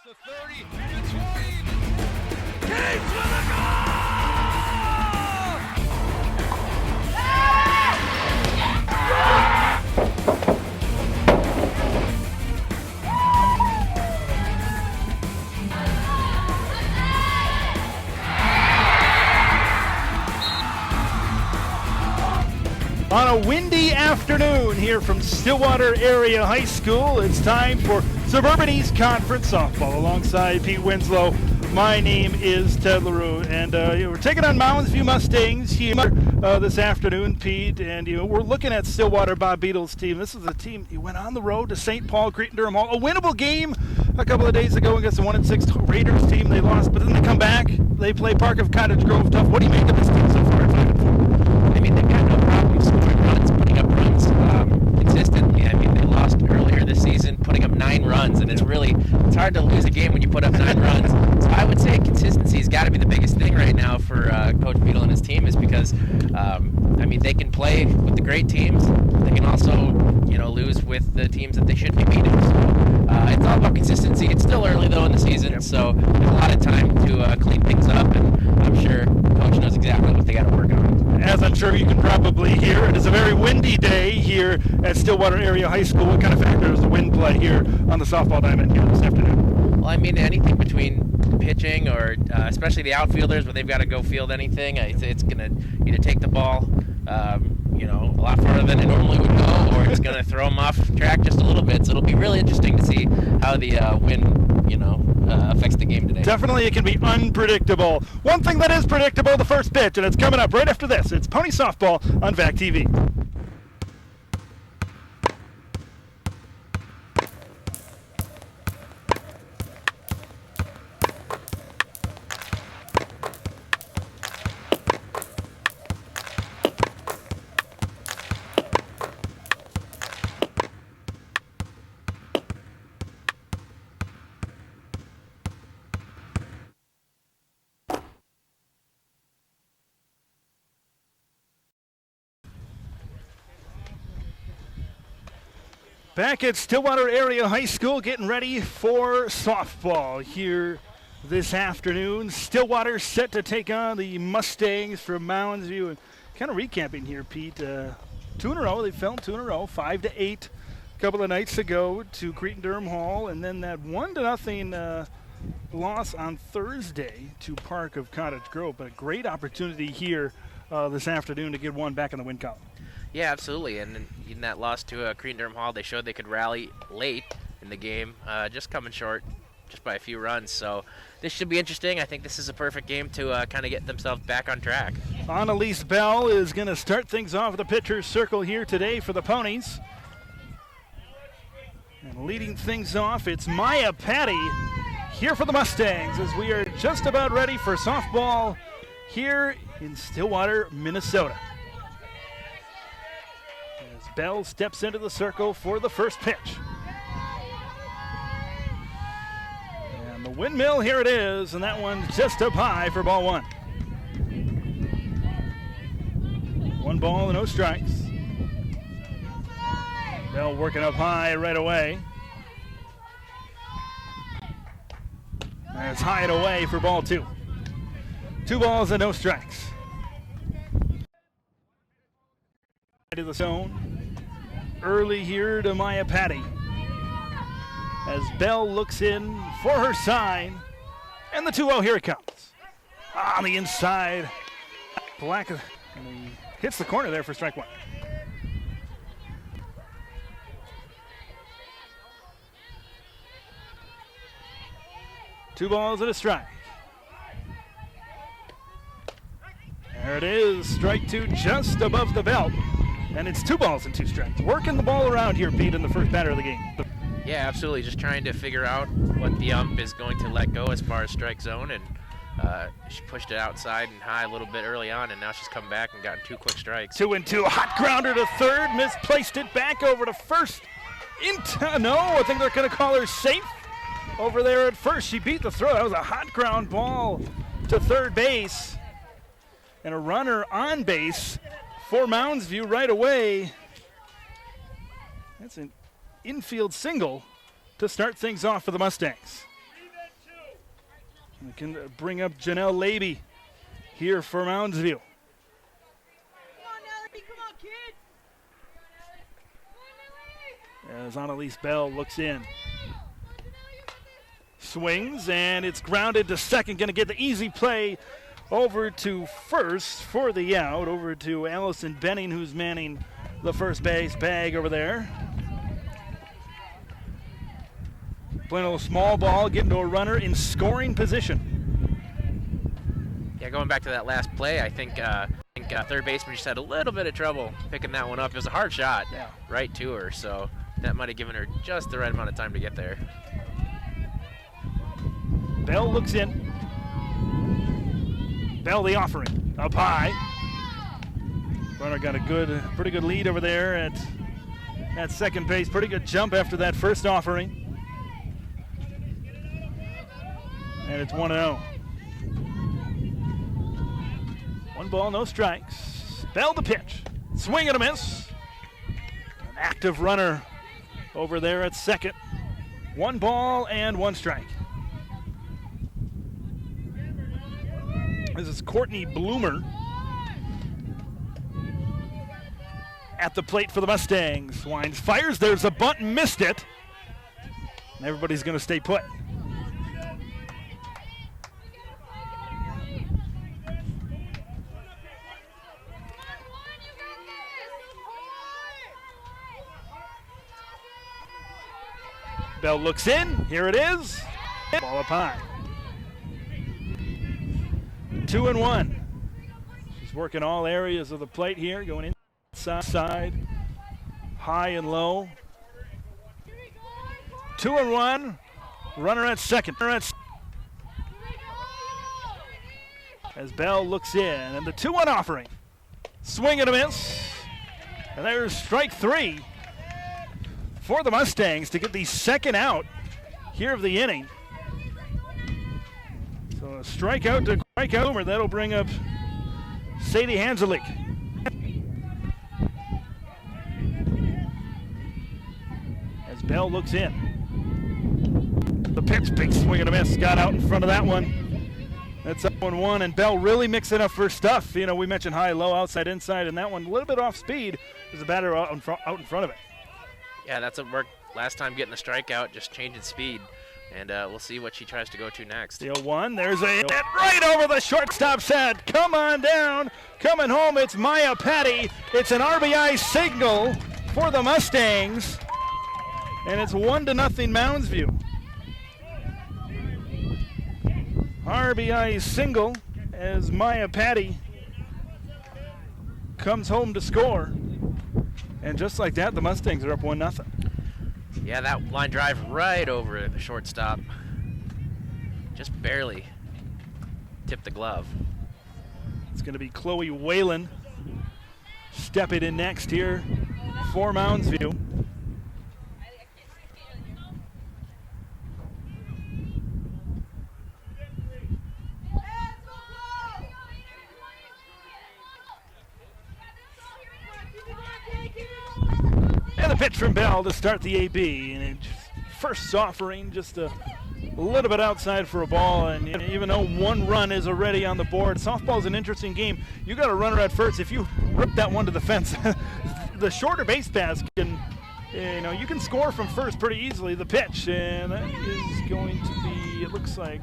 The 30 to 20. Gates with a goal! On a windy afternoon here from Stillwater Area High School, it's time for Suburban East Conference Softball alongside Pete Winslow. My name is Ted LaRue, and we're taking on Mounds View Mustangs here this afternoon, Pete, and we're looking at Stillwater Bob Beadle's team. This is a team who went on the road to St. Paul, Cretin-Durham Hall, a winnable game a couple of days ago against the 1-6 Raiders team. They lost, but then they come back. They play Park of Cottage Grove tough. What do you make of this team so far? 5-4. I mean, they've got no problem scoring runs, putting up runs consistently. I mean, they lost earlier this season, putting up 9 runs, and it's hard to lose a game when you put up 9 runs. So I would say consistency has got to be the biggest thing right now for Coach Beadle and his team, is because, I mean, they can play with the great teams. They can also, lose with the teams that they should be beating. So it's all about consistency. It's still early, though, in the season, so there's a lot of time to clean things up, and I'm sure Coach knows exactly what they got to work on. As I'm sure you can probably hear, it is a very windy day here at Stillwater Area High School. What kind of factor does the wind play here on the softball diamond here this afternoon? Well, I mean, anything between pitching or especially the outfielders where they've got to go field anything, it's going to either take the ball, a lot farther than it normally would go, or it's going to throw them off track just a little bit. So it'll be really interesting to see how the wind, affects the game today. Definitely, it can be unpredictable. One thing that is predictable, the first pitch, and it's coming up right after this. It's Pony Softball on VAC TV. Back at Stillwater Area High School, getting ready for softball here this afternoon. Stillwater set to take on the Mustangs from Mounds View. And kind of recapping here, Pete. 2 in a row. They fell 2 in a row, 5-8 a couple of nights ago to Cretin-Durham Hall, and then that 1-0 loss on Thursday to Park of Cottage Grove. But a great opportunity here this afternoon to get one back in the win column. Yeah, absolutely. And in that loss to Cretin-Durham Hall, they showed they could rally late in the game, just coming short just by a few runs. So this should be interesting. I think this is a perfect game to kind of get themselves back on track. Annalise Bell is going to start things off at the pitcher's circle here today for the Ponies. And leading things off, it's Maya Patty here for the Mustangs as we are just about ready for softball here in Stillwater, Minnesota. Bell steps into the circle for the first pitch. And the windmill, here it is, and that one's just up high for ball 1. 1 ball and no strikes. Bell working up high right away. And it's high and away for ball 2. 2 balls and no strikes. To the zone. Early here to Maya Patty as Bell looks in for her sign, and the 2-0, here it comes. On the inside, Black, and he hits the corner there for strike 1. Two balls and a strike. There it is, strike 2 just above the belt. And it's 2 balls and 2 strikes. Working the ball around here, Pete, in the first batter of the game. Yeah, absolutely. Just trying to figure out what the ump is going to let go as far as strike zone. And she pushed it outside and high a little bit early on, and now she's come back and gotten 2 quick strikes. 2-2. Hot grounder to third. Misplaced it back over to first. No, I think they're going to call her safe over there at first. She beat the throw. That was a hot ground ball to third base. And a runner on base for Mounds View right away. That's an infield single to start things off for the Mustangs. We can bring up Janelle Laby here for Mounds View. As Annalise Bell looks in. Swings, and it's grounded to second. Going to get the easy play over to first for the out. Over to Allison Benning, who's manning the first base bag over there. Playing a little small ball, getting to a runner in scoring position. Yeah, going back to that last play, I think third baseman just had a little bit of trouble picking that one up. It was a hard shot right to her, so that might have given her just the right amount of time to get there. Bell looks in. Bell the offering, up high. Runner got a pretty good lead over there at second base. Pretty good jump after that first offering. And it's 1-0. 1 ball, no strikes. Bell the pitch. Swing and a miss. An active runner over there at second. 1 ball and 1 strike. This is Courtney Bloomer at the plate for the Mustangs. Wines fires. There's a bunt, missed it. And everybody's going to stay put. Bell looks in. Here it is. Ball up high. 2-1. She's working all areas of the plate here, going inside, high and low. 2-1. Runner at second. As Bell looks in, and the 2-1 offering. Swing and a miss. And there's strike 3 for the Mustangs to get the second out here of the inning. So a strikeout to Bloomer. That'll bring up Sadie Hanselik. As Bell looks in. The pitch, big swing and a miss. Got out in front of that one. That's up 1-1, and Bell really mixing up her stuff. You know, we mentioned high, low, outside, inside, and that one a little bit off speed. There's a batter out in front of it. Yeah, that's what worked last time, getting the strikeout, just changing speed. And we'll see what she tries to go to next. The 0-1, there's a hit right over the shortstop's head. Come on down, coming home, it's Maya Patty. It's an RBI single for the Mustangs. And it's 1-0 Mounds View. RBI single as Maya Patty comes home to score. And just like that, the Mustangs are up 1-0. Yeah, that line drive right over the shortstop. Just barely tipped the glove. It's going to be Chloe Whalen stepping in next here for Mounds View. And the pitch from Bell to start the AB. And it first offering just a little bit outside for a ball. And even though 1 run is already on the board, softball's an interesting game. You got a runner at first. If you rip that one to the fence, the shorter base pass can, you can score from first pretty easily. The pitch, and that is going to be, it looks like,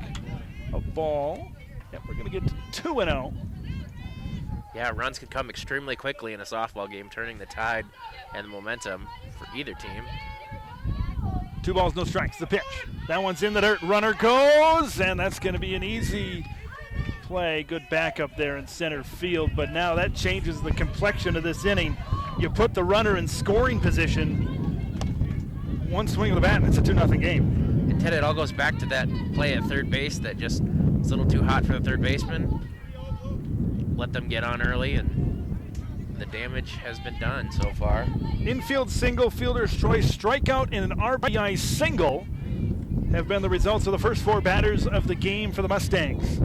a ball. Yep, we're going to get to 2-0. Yeah, runs can come extremely quickly in a softball game, turning the tide and the momentum for either team. 2 balls, no strikes. The pitch. That one's in the dirt. Runner goes, and that's going to be an easy play. Good backup there in center field, but now that changes the complexion of this inning. You put the runner in scoring position. 1 swing of the bat, and it's a 2-0 game. And Ted, it all goes back to that play at third base that just was a little too hot for the third baseman. Let them get on early, and the damage has been done so far. Infield single, fielder's choice, strikeout, and an RBI single have been the results of the first 4 batters of the game for the Mustangs.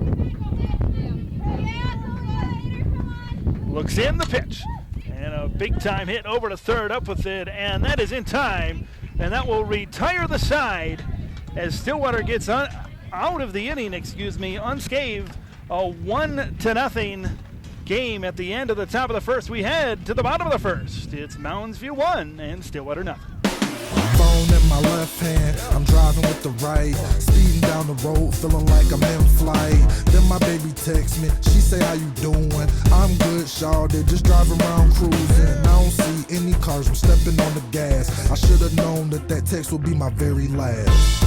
Looks in, the pitch, and a big-time hit over to third, up with it, and that is in time, and that will retire the side as Stillwater gets out of the inning, unscathed. A 1-0 game at the end of the top of the first. We head to the bottom of the first. It's Mounds View 1 and Stillwater 0. Phone in my left hand, I'm driving with the right, speeding down the road, feeling like I'm in flight. Then my baby texts me, she say, how you doing? I'm good, shawty, just driving around cruising. I don't see any cars, I'm stepping on the gas. I should have known that that text would be my very last.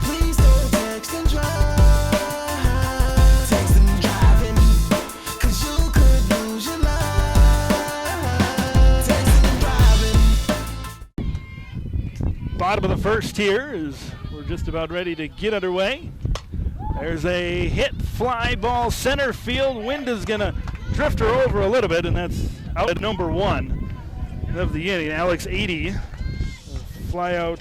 Please don't text and drive. Bottom of the first here is we're just about ready to get underway. There's a hit fly ball center field. Wind is going to drift her over a little bit, and that's out at number 1 of the inning. Alex 80 will fly out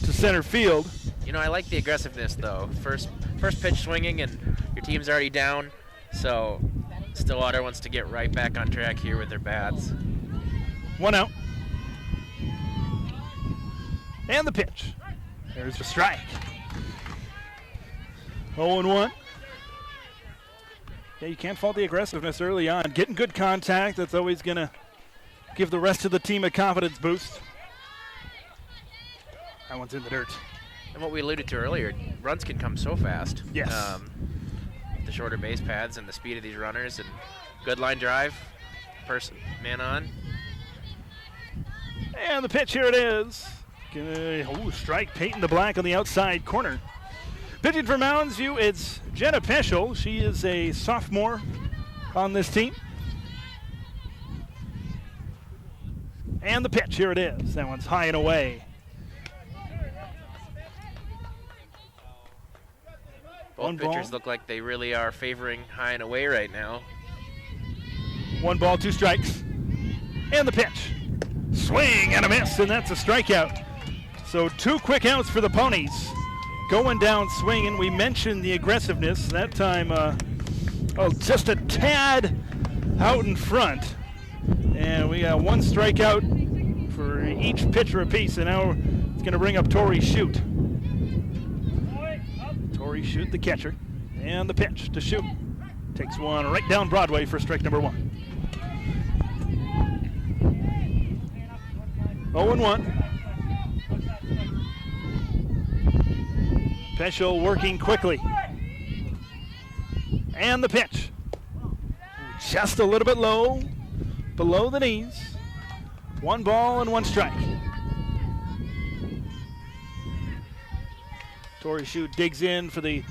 to center field. You know, I like the aggressiveness, though. First pitch swinging, and your team's already down. So Stillwater wants to get right back on track here with their bats. 1 out. And the pitch. There's a strike. 0-1. Yeah, you can't fault the aggressiveness early on. Getting good contact, that's always going to give the rest of the team a confidence boost. That one's in the dirt. And what we alluded to earlier, runs can come so fast. Yes. The shorter base paths and the speed of these runners, and good line drive, man on. And the pitch, here it is. Strike, Peyton the black on the outside corner. Pitching for Mounds View, it's Jenna Peschel. She is a sophomore on this team. And the pitch, here it is. That one's high and away. Both pitchers look like they really are favoring high and away right now. 1 ball, 2 strikes. And the pitch. Swing and a miss, and that's a strikeout. So 2 quick outs for the Ponies. Going down swinging. We mentioned the aggressiveness. That time just a tad out in front. And we got 1 strikeout for each pitcher apiece. And now it's going to bring up Tori Shute. Tori Shute, the catcher. And the pitch to Shute. Takes one right down Broadway for strike number 1. 0-1. Peschel working quickly. And the pitch. Just a little bit low, below the knees. 1 ball and 1 strike. Tori Shute digs in for the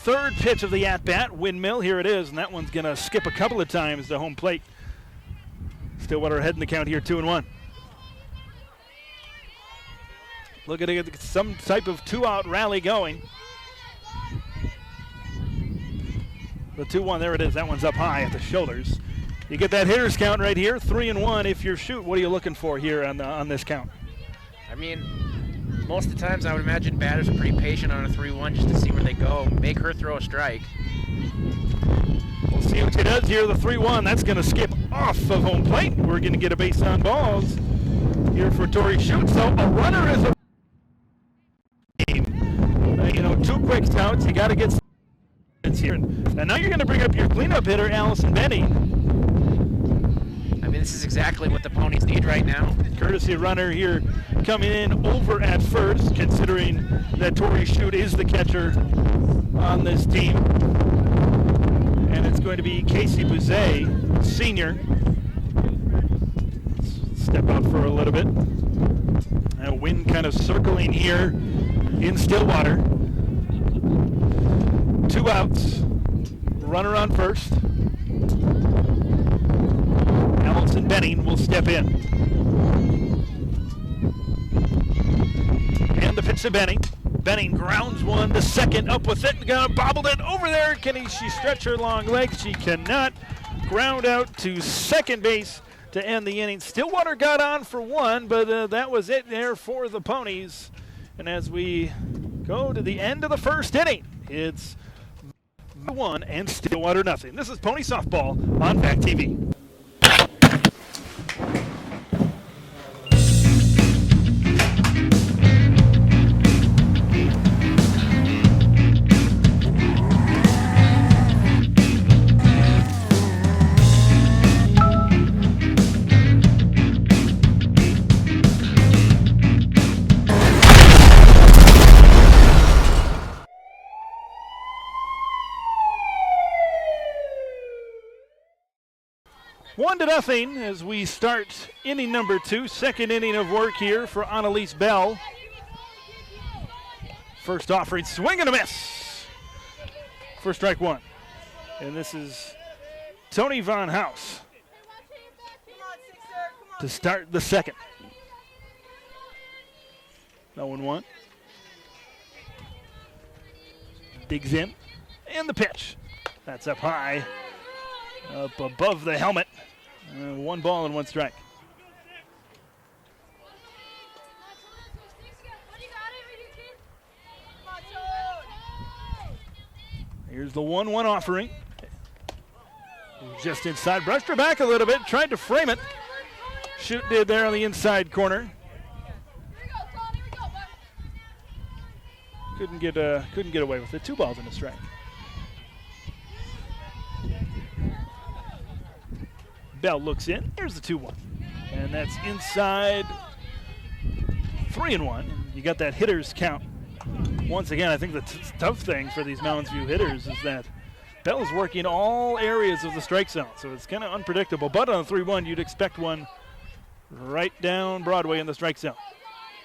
3rd pitch of the at-bat. Windmill, here it is, and that one's going to skip a couple of times to home plate. Stillwater ahead in the count here, 2-1. Looking to get some type of 2-out rally going. The 2-1, there it is. That one's up high at the shoulders. You get that hitter's count right here, 3-1. If you're Shute, what are you looking for here on this count? I mean, most of the times I would imagine batters are pretty patient on a 3-1 just to see where they go. Make her throw a strike. We'll see what she does here. The 3-1, that's going to skip off of home plate. We're going to get a base on balls here for Tori Shute. So a runner is a game. 2 quick outs. You got to get some here. And now you're going to bring up your cleanup hitter, Allison Benny. I mean, this is exactly what the Ponies need right now. Courtesy runner here coming in over at first, considering that Tori Shute is the catcher on this team. And it's going to be Casey Bouzet, senior. Step out for a little bit. And wind kind of circling here in Stillwater. 2 outs. Runner on first. Allison Benning will step in. And the pitch to Benning. Benning grounds one to second, up with it, bobbled it over there. Can she stretch her long legs? She cannot. Ground out to second base to end the inning. Stillwater got on for 1, but that was it there for the Ponies. And as we go to the end of the first inning, it's 1 and Stillwater 0. This is Pony Softball on Fact TV. 1-0 as we start inning number 2, second inning of work here for Annalise Bell. First offering, swing and a miss for strike 1. And this is Tony Von House to start the second. 0-1. Digs in, and the pitch. That's up high, up above the helmet. 1 ball and 1 strike. Here's the 1-1 offering. Just inside, brushed her back a little bit, tried to frame it. Shoot did there on the inside corner. Couldn't get away with it. 2 balls and a strike. Bell looks in. Here's the 2-1. And that's inside 3-1. You got that hitter's count. Once again, I think the tough thing for these Mounds View hitters is that Bell is working all areas of the strike zone, so it's kind of unpredictable. But on a 3-1, you'd expect one right down Broadway in the strike zone.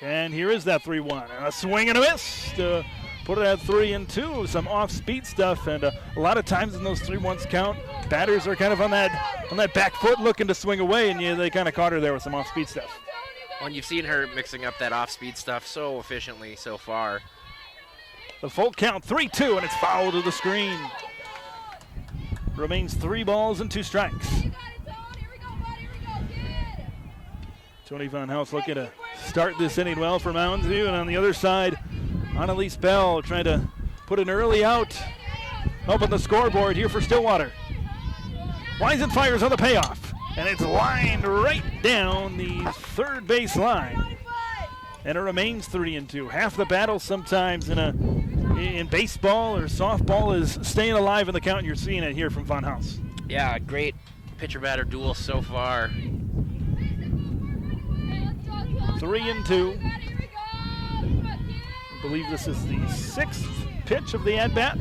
And here is that 3-1. And a swing and a miss to put it at 3-2. Some off-speed stuff, and a lot of times in those 3-1s count, batters are kind of on that back foot looking to swing away, and they kind of caught her there with some off-speed stuff. Well, and you've seen her mixing up that off-speed stuff so efficiently so far. The full count, 3-2, and it's foul to the screen. Remains 3 balls and 2 strikes. Tony Von House looking to start this inning well for Mounds View, and on the other side, Annalise Bell trying to put an early out up on the scoreboard here for Stillwater. Wisen fires on the payoff, and it's lined right down the third base line. And it remains 3-2. Half the battle sometimes in baseball or softball is staying alive in the count, and you're seeing it here from Von House. Yeah, great pitcher-batter duel so far. 3-2. I believe this is the 6th pitch of the at-bat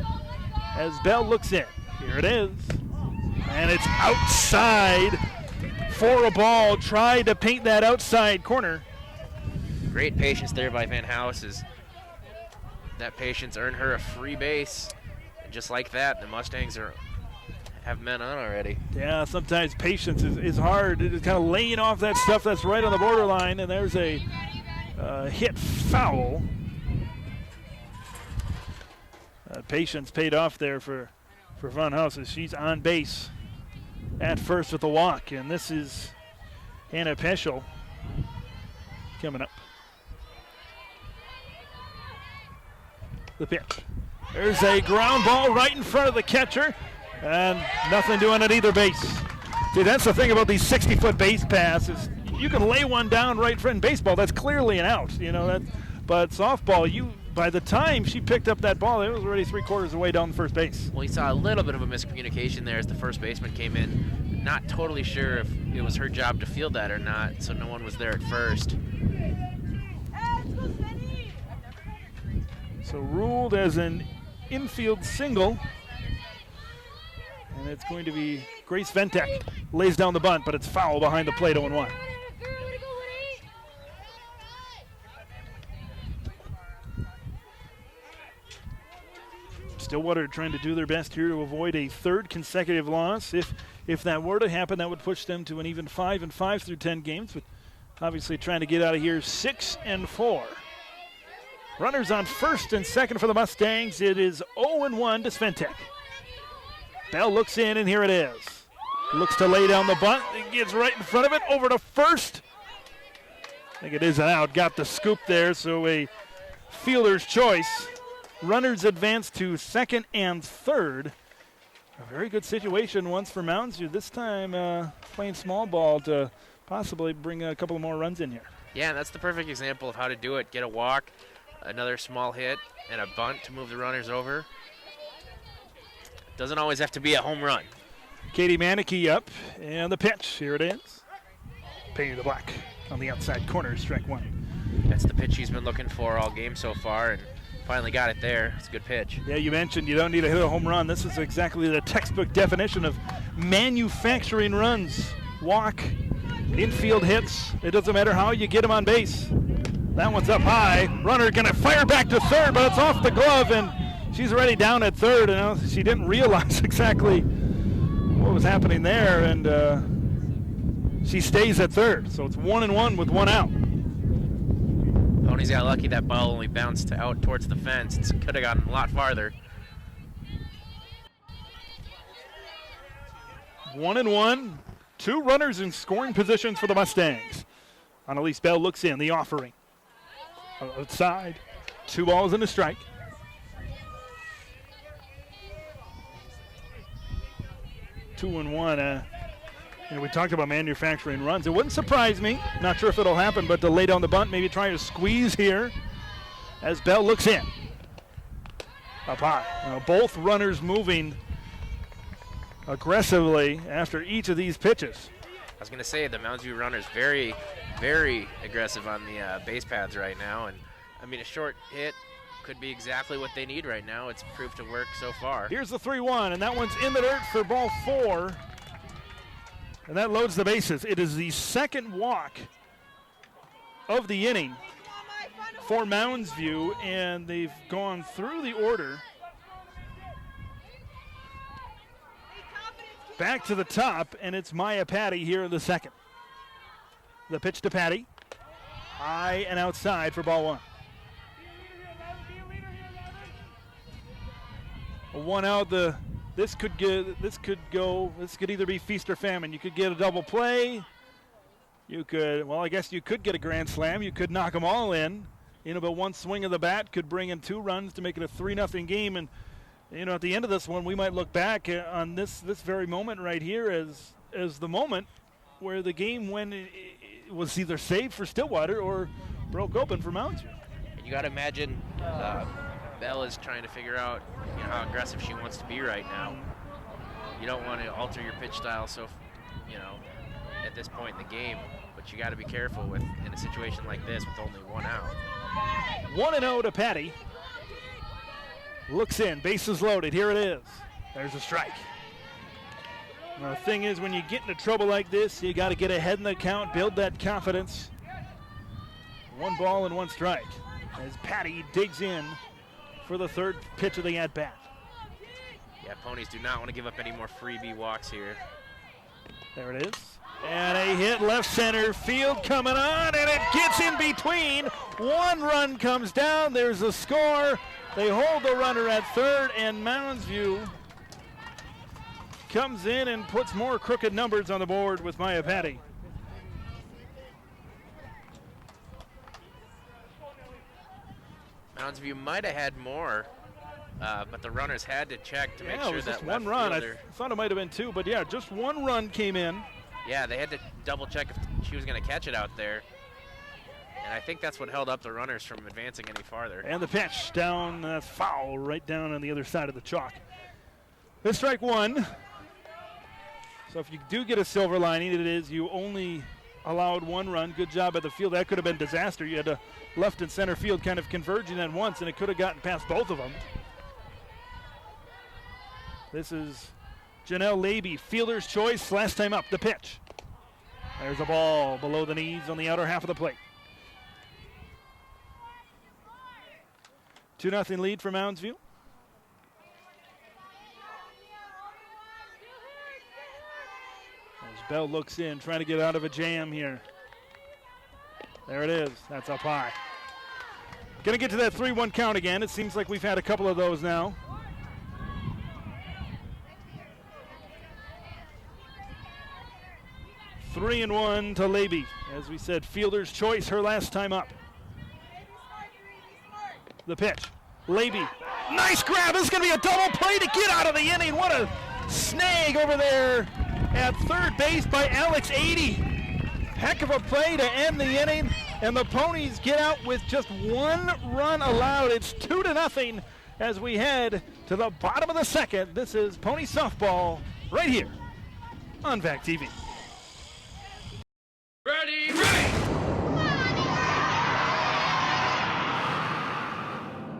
as Bell looks in. Here it is. And it's outside for a ball. Tried to paint that outside corner. Great patience there by Van House. That patience earned her a free base. And just like that, the Mustangs have men on already. Yeah, sometimes patience is hard. It's kind of laying off that stuff that's right on the borderline, and there's a hit foul. Patience paid off there for Von House as she's on base at first with a walk, and this is Hannah Peschel coming up. The pitch. There's a ground ball right in front of the catcher, and nothing doing at either base. See, that's the thing about these 60-foot base passes. You can lay one down right in front. In baseball, that's clearly an out. But softball, by the time she picked up that ball, it was already 3/4 of the way down the first base. Well, you saw a little bit of a miscommunication there as the first baseman came in. Not totally sure if it was her job to field that or not, so no one was there at first. So ruled as an infield single. And it's going to be Grace Ventek. Lays down the bunt, but it's foul behind the plate, 0-1. Stillwater trying to do their best here to avoid a 3rd consecutive loss. If that were to happen, that would push them to an even 5-5 through 10 games. But obviously trying to get out of here 6-4. Runners on first and second for the Mustangs. It is 0-1 to Sventek. Bell looks in, and here it is. Looks to lay down the bunt. It gets right in front of it, over to first. I think it is an out. Got the scoop there, so a fielder's choice. Runners advance to second and third. A very good situation once for Mounds View. This time playing small ball to possibly bring a couple more runs in here. Yeah, that's the perfect example of how to do it. Get a walk, another small hit, and a bunt to move the runners over. Doesn't always have to be a home run. Katie Manicki up, and the pitch. Here it is. Penny the black on the outside corner, strike 1. That's the pitch he's been looking for all game so far, and finally got it there. It's a good pitch. Yeah, you mentioned you don't need to hit a home run. This is exactly the textbook definition of manufacturing runs. walk, infield hits. It doesn't matter how you get him on base. That one's up high. Runner gonna fire back to third, but it's off the glove, and she's already down at third, and she didn't realize exactly what was happening there, and she stays at third. So it's 1-1 with one out. Ponies got lucky that ball only bounced out towards the fence. It could have gotten a lot farther. 1-1. 2 runners in scoring positions for the Mustangs. Annalise Bell looks in, the offering. Outside. 2 balls and a strike. Two and one. We talked about manufacturing runs. It wouldn't surprise me. Not sure if it'll happen, but to lay down the bunt, maybe trying to squeeze here as Bell looks in. Up high. Both runners moving aggressively after each of these pitches. I was going to say the Mounds View runners very, very aggressive on the base paths right now. And, I mean, a short hit could be exactly what they need right now. It's proved to work so far. Here's the 3-1, and that one's in the dirt for ball 4. And that loads the bases. It is the second walk of the inning for Mounds View, and they've gone through the order. Back to the top, and it's Maya Patty here in the second. The pitch to Patty. High and outside for ball 1. A 1 out. This could either be feast or famine. You could get a double play. You could, well, I guess you could get a grand slam. You could knock them all in. But one swing of the bat could bring in 2 runs to make it a 3-0 game. And at the end of this one, we might look back on this very moment right here as the moment where the game when it was either saved for Stillwater or broke open for Mounds View. And you got to imagine Bell is trying to figure out how aggressive she wants to be right now. You don't want to alter your pitch style at this point in the game, but you got to be careful in a situation like this with only 1 out. 1-0 to Patty. Looks in, bases loaded. Here it is. There's a strike. Now, the thing is, when you get into trouble like this, you got to get ahead in the count, build that confidence. 1 ball and 1 strike as Patty digs in for the 3rd pitch of the at-bat. Yeah, Ponies do not want to give up any more freebie walks here. There it is. And a hit left center field coming on, and it gets in between. 1 run comes down. There's a score. They hold the runner at 3rd, and Mounds View comes in and puts more crooked numbers on the board with Maya Patty. Mounds View might have had more, but the runners had to check to make sure it was that just 1 run. Fielder, I thought it might have been 2, but yeah, just 1 run came in. Yeah, they had to double check if she was going to catch it out there. And I think that's what held up the runners from advancing any farther. And the pitch down, foul, right down on the other side of the chalk. It's strike 1. So if you do get a silver lining, it is you only allowed 1 run. Good job at the field. That could have been disaster. You had a left and center field kind of converging at once, and it could have gotten past both of them. This is Janelle Laby, fielder's choice, last time up, the pitch. There's a ball below the knees on the outer half of the plate. 2-0 lead for Mounds View. As Bell looks in, trying to get out of a jam here. There it is. That's up high. Going to get to that 3-1 count again. It seems like we've had a couple of those now. Three and 1 to Laby. As we said, fielder's choice, her last time up. The pitch. Laby. Nice grab. This is going to be a double play to get out of the inning. What a snag over there at 3rd base by Alex 80. Heck of a play to end the inning. And the Ponies get out with just 1 run allowed. It's 2-0 as we head to the bottom of the 2nd. This is Pony Softball right here on VAC TV. Ready, ready!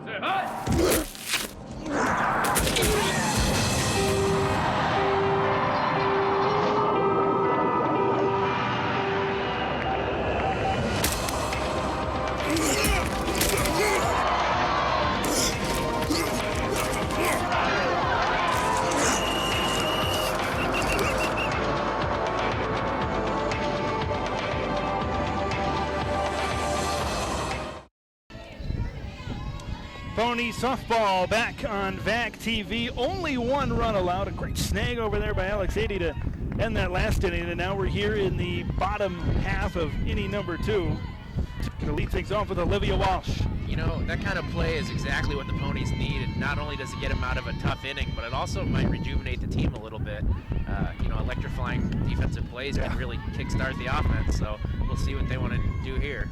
Say hi! Pony softball back on VAC TV. Only one run allowed. A great snag over there by Alex Adie to end that last inning. And now we're here in the bottom half of inning number 2. To lead things off with Olivia Walsh. You know, that kind of play is exactly what the Ponies need. And not only does it get them out of a tough inning, but it also might rejuvenate the team a little bit. Electrifying defensive plays can really kickstart the offense. So we'll see what they want to do here.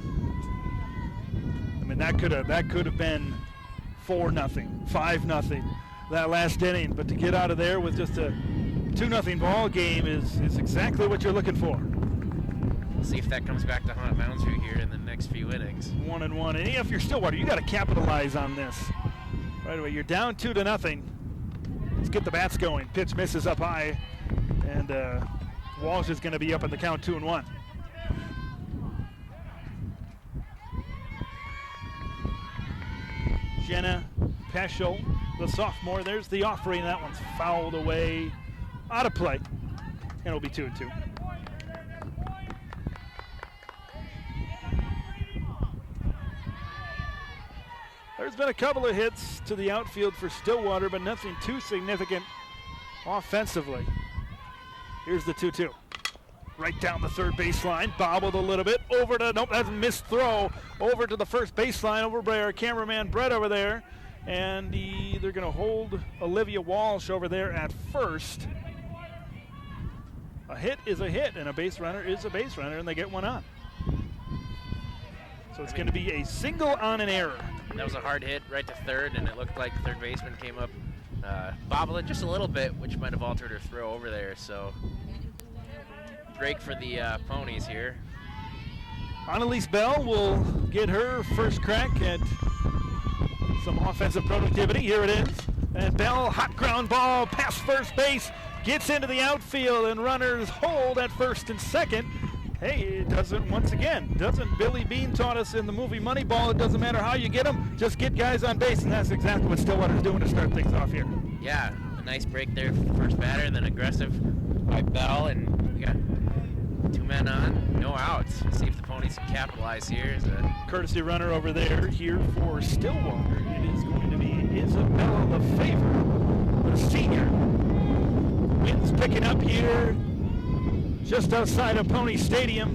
I mean, that could have been 4-0, 5-0 that last inning. But to get out of there with just a 2-0 ball game is exactly what you're looking for. We'll see if that comes back to haunt Mounds View here in the next few innings. 1-1. And if you're Stillwater, you got to capitalize on this. Right away, you're down 2-0. Let's get the bats going. Pitch misses up high, and Walsh is going to be up in the count 2-1. Jenna Peschel, the sophomore. There's the offering. That one's fouled away, out of play, and it'll be 2-2. There's been a couple of hits to the outfield for Stillwater, but nothing too significant offensively. Here's the 2-2. Right down the third baseline, bobbled a little bit, over to, nope, that's a missed throw, over to the first baseline, over by our cameraman Brett over there, and they're going to hold Olivia Walsh over there at first. A hit is a hit, and a base runner is a base runner, and they get one on. So it's going to be a single on an error. That was a hard hit right to third, and it looked like the third baseman came up, bobbled it just a little bit, which might have altered her throw over there. So break for the Ponies here. Annalise Bell will get her first crack at some offensive productivity. Here it is. And Bell, hot ground ball, past first base, gets into the outfield, and runners hold at first and second. Hey, it doesn't, once again, doesn't Billy Bean taught us in the movie Moneyball, it doesn't matter how you get them, just get guys on base, and that's exactly what Stillwater's doing to start things off here. Yeah, a nice break there for the first batter, then aggressive by Bell, and we got 2 men on, no outs. See if the Ponies can capitalize here. Courtesy runner over there here for Stillwater. It is going to be Isabella LaFavor, the senior. Wind's picking up here just outside of Pony Stadium.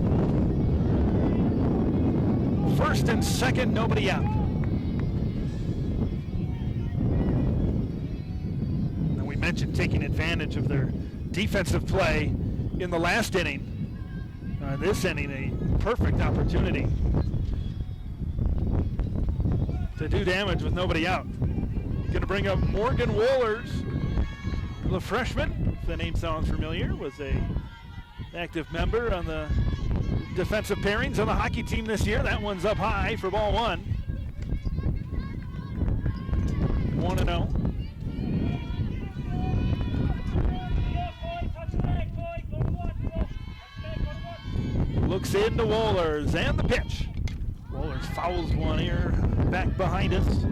First and second, nobody out. And we mentioned taking advantage of their defensive play in the last inning. This inning, a perfect opportunity to do damage with nobody out. Going to bring up Morgan Wohlers, the freshman, if the name sounds familiar, was a active member on the defensive pairings on the hockey team this year. That one's up high for ball 1. 1-0. Looks into Wohlers and the pitch. Wohlers fouls one here back behind us.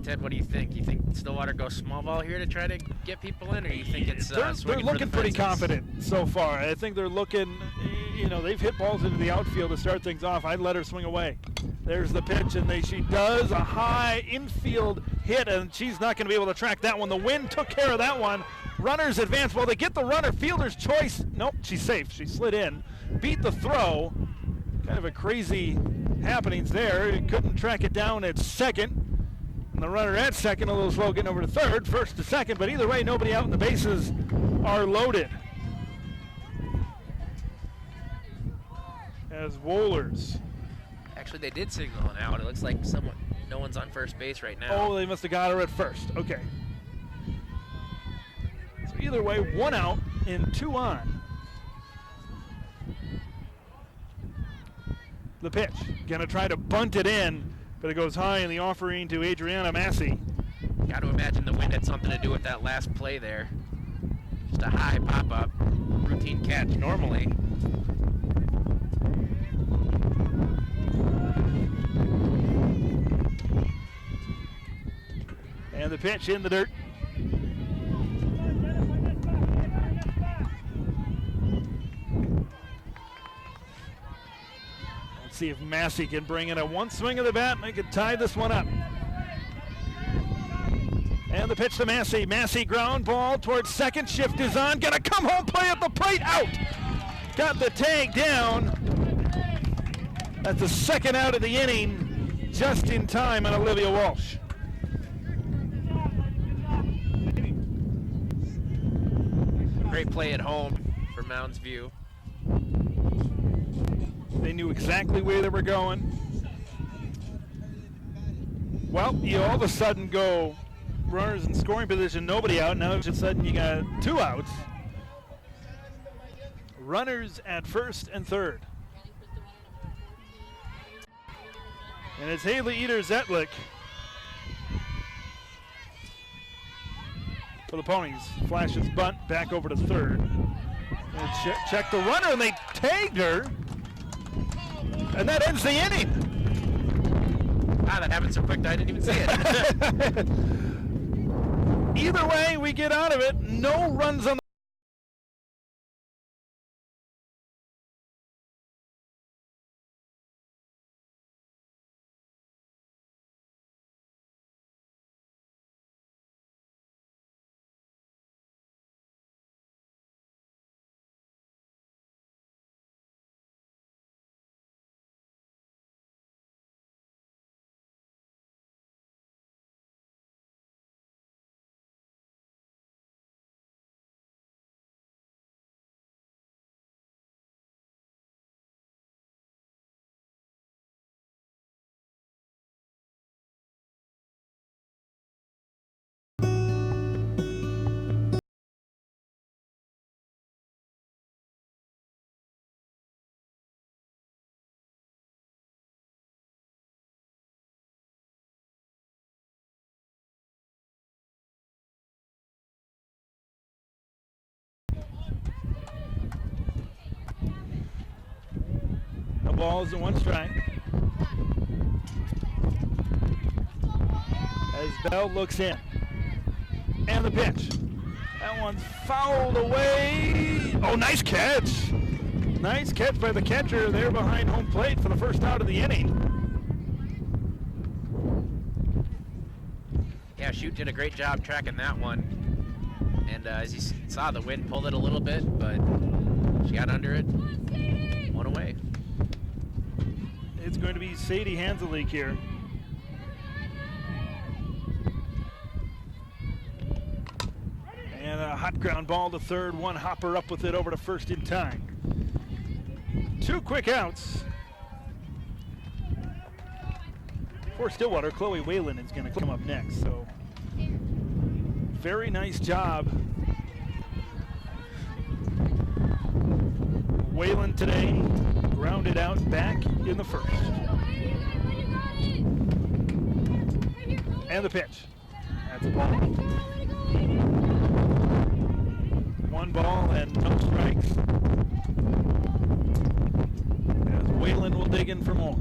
Ted, what do you think? You think Stillwater goes small ball here to try to get people in, or you think it's they're looking pretty confident so far. I think they're looking, they've hit balls into the outfield to start things off. I'd let her swing away. There's the pitch, and she does a high infield hit, and she's not going to be able to track that one. The wind took care of that one. Runners advance. Well, they get the runner. Fielder's choice. Nope, she's safe. She slid in, beat the throw. Kind of a crazy happenings there. Couldn't track it down at second. And the runner at second, a little slow getting over to third, first to second, but either way, nobody out, and the bases are loaded. As Wohlers. Actually, they did signal an out. It looks like no one's on first base right now. Oh, they must have got her at first. Okay. So either way, 1 out and 2 on. The pitch. Gonna try to bunt it in, but it goes high in the offering to Adriana Massey. Got to imagine the wind had something to do with that last play there. Just a high pop-up, routine catch normally. And the pitch in the dirt. see if Massey can bring in a one swing of the bat and they can tie this one up. And the pitch to Massey. Massey ground ball towards second. Shift is on. Gonna come home play at the plate. Out. Got the tag down. That's the second out of the inning. Just in time on Olivia Walsh. Great play at home for Mounds View. They knew exactly where they were going. Well, you all of a sudden go runners in scoring position, nobody out. Now all of a sudden you got 2 outs. Runners at first and third. And it's Haley Eater-Zetlick for the Ponies. Flashes bunt back over to third. And check the runner, and they tagged her. And that ends the inning. That happened so quick I didn't even see it. Either way, we get out of it. No runs on balls and 1 strike. As Bell looks in. And the pitch. That one's fouled away. Oh, nice catch. Nice catch by the catcher there behind home plate for the first out of the inning. Yeah, Shute did a great job tracking that one. And as you saw, the wind pulled it a little bit, but she got under it. 1 away. It's going to be Sadie Hanselick here. And a hot ground ball to third. 1 hopper up with it over to first in time. 2 quick outs. For Stillwater, Chloe Whalen is going to come up next. So, very nice job. Whalen today grounded out back in the first. And the pitch. That's a ball. 1 ball and no strikes. As Whalen will dig in for more.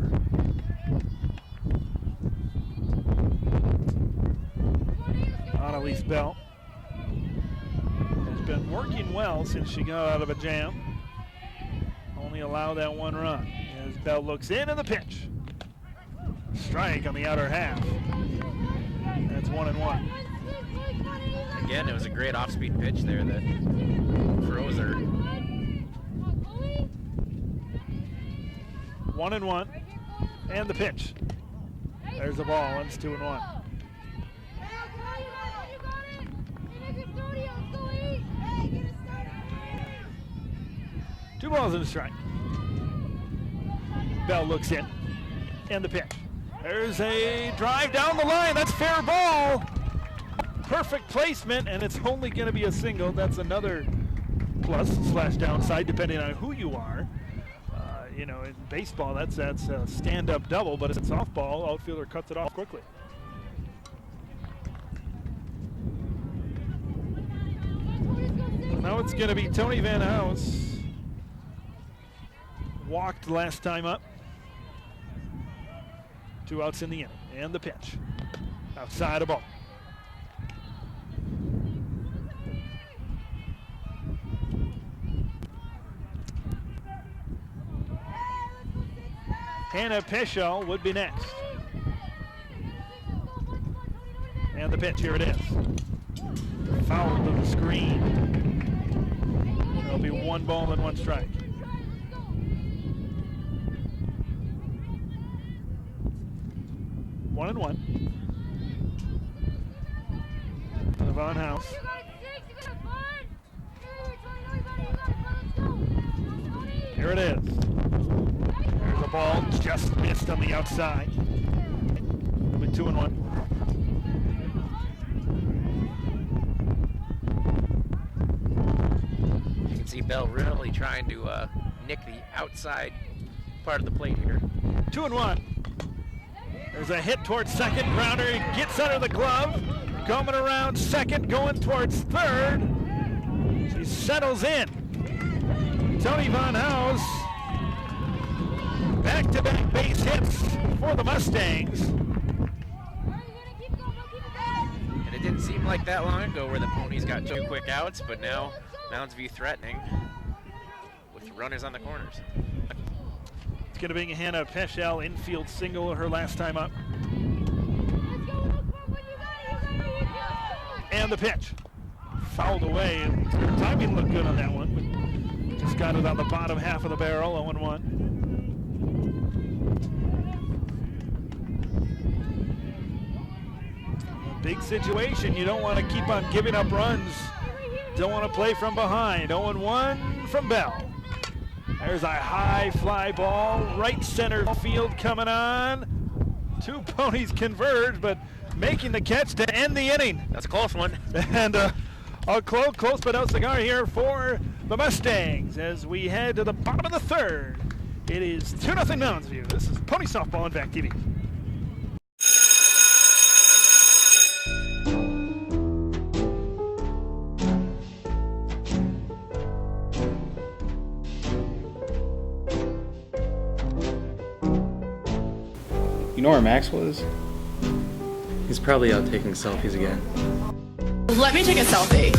Annalise Bell has been working well since she got out of a jam. Only allow that 1 run. As Bell looks in and the pitch. Strike on the outer half. That's 1-1. Again, it was a great off-speed pitch there that froze her. 1-1. And the pitch. There's the ball. And it's 2-1. Two balls and a strike. Bell looks in. And the pitch. There's a drive down the line. That's fair ball. Perfect placement, and it's only going to be a single. That's another plus/downside, depending on who you are. You know, in baseball, that's a stand-up double, but in softball, outfielder cuts it off quickly. Now it's going to be Tony Van House. Walked last time up. 2 outs in the inning. And the pitch. Outside of ball. Hannah Peschel would be next. And the pitch, here it is. Foul to the screen. There'll be 1 ball and 1 strike. One and one. Von House. Here it is. There's a ball just missed on the outside. It'll be 2 and 1. You can see Bell really trying to nick the outside part of the plate here. 2 and 1. There's a hit towards second. Grounder gets under the glove. Coming around second, going towards third. She settles in. Tony Von House. Back-to-back base hits for the Mustangs. And it didn't seem like that long ago where the Ponies got 2 quick outs, but now Mounds View threatening with runners on the corners. It's going to be Hannah Peschel, infield single her last time up. And the pitch. Fouled away. Her timing looked good on that one, but just got it on the bottom half of the barrel, 0-1. Big situation. You don't want to keep on giving up runs. Don't want to play from behind. 0-1 from Bell. There's a high fly ball, right center field coming on. 2 Ponies converge, but making the catch to end the inning. That's a close one. And a close but no cigar here for the Mustangs as we head to the bottom of the 3rd. It is 2-0 Mounds View. This is Pony Softball on VAC TV. You know where Max was? He's probably out taking selfies again. Let me take a selfie.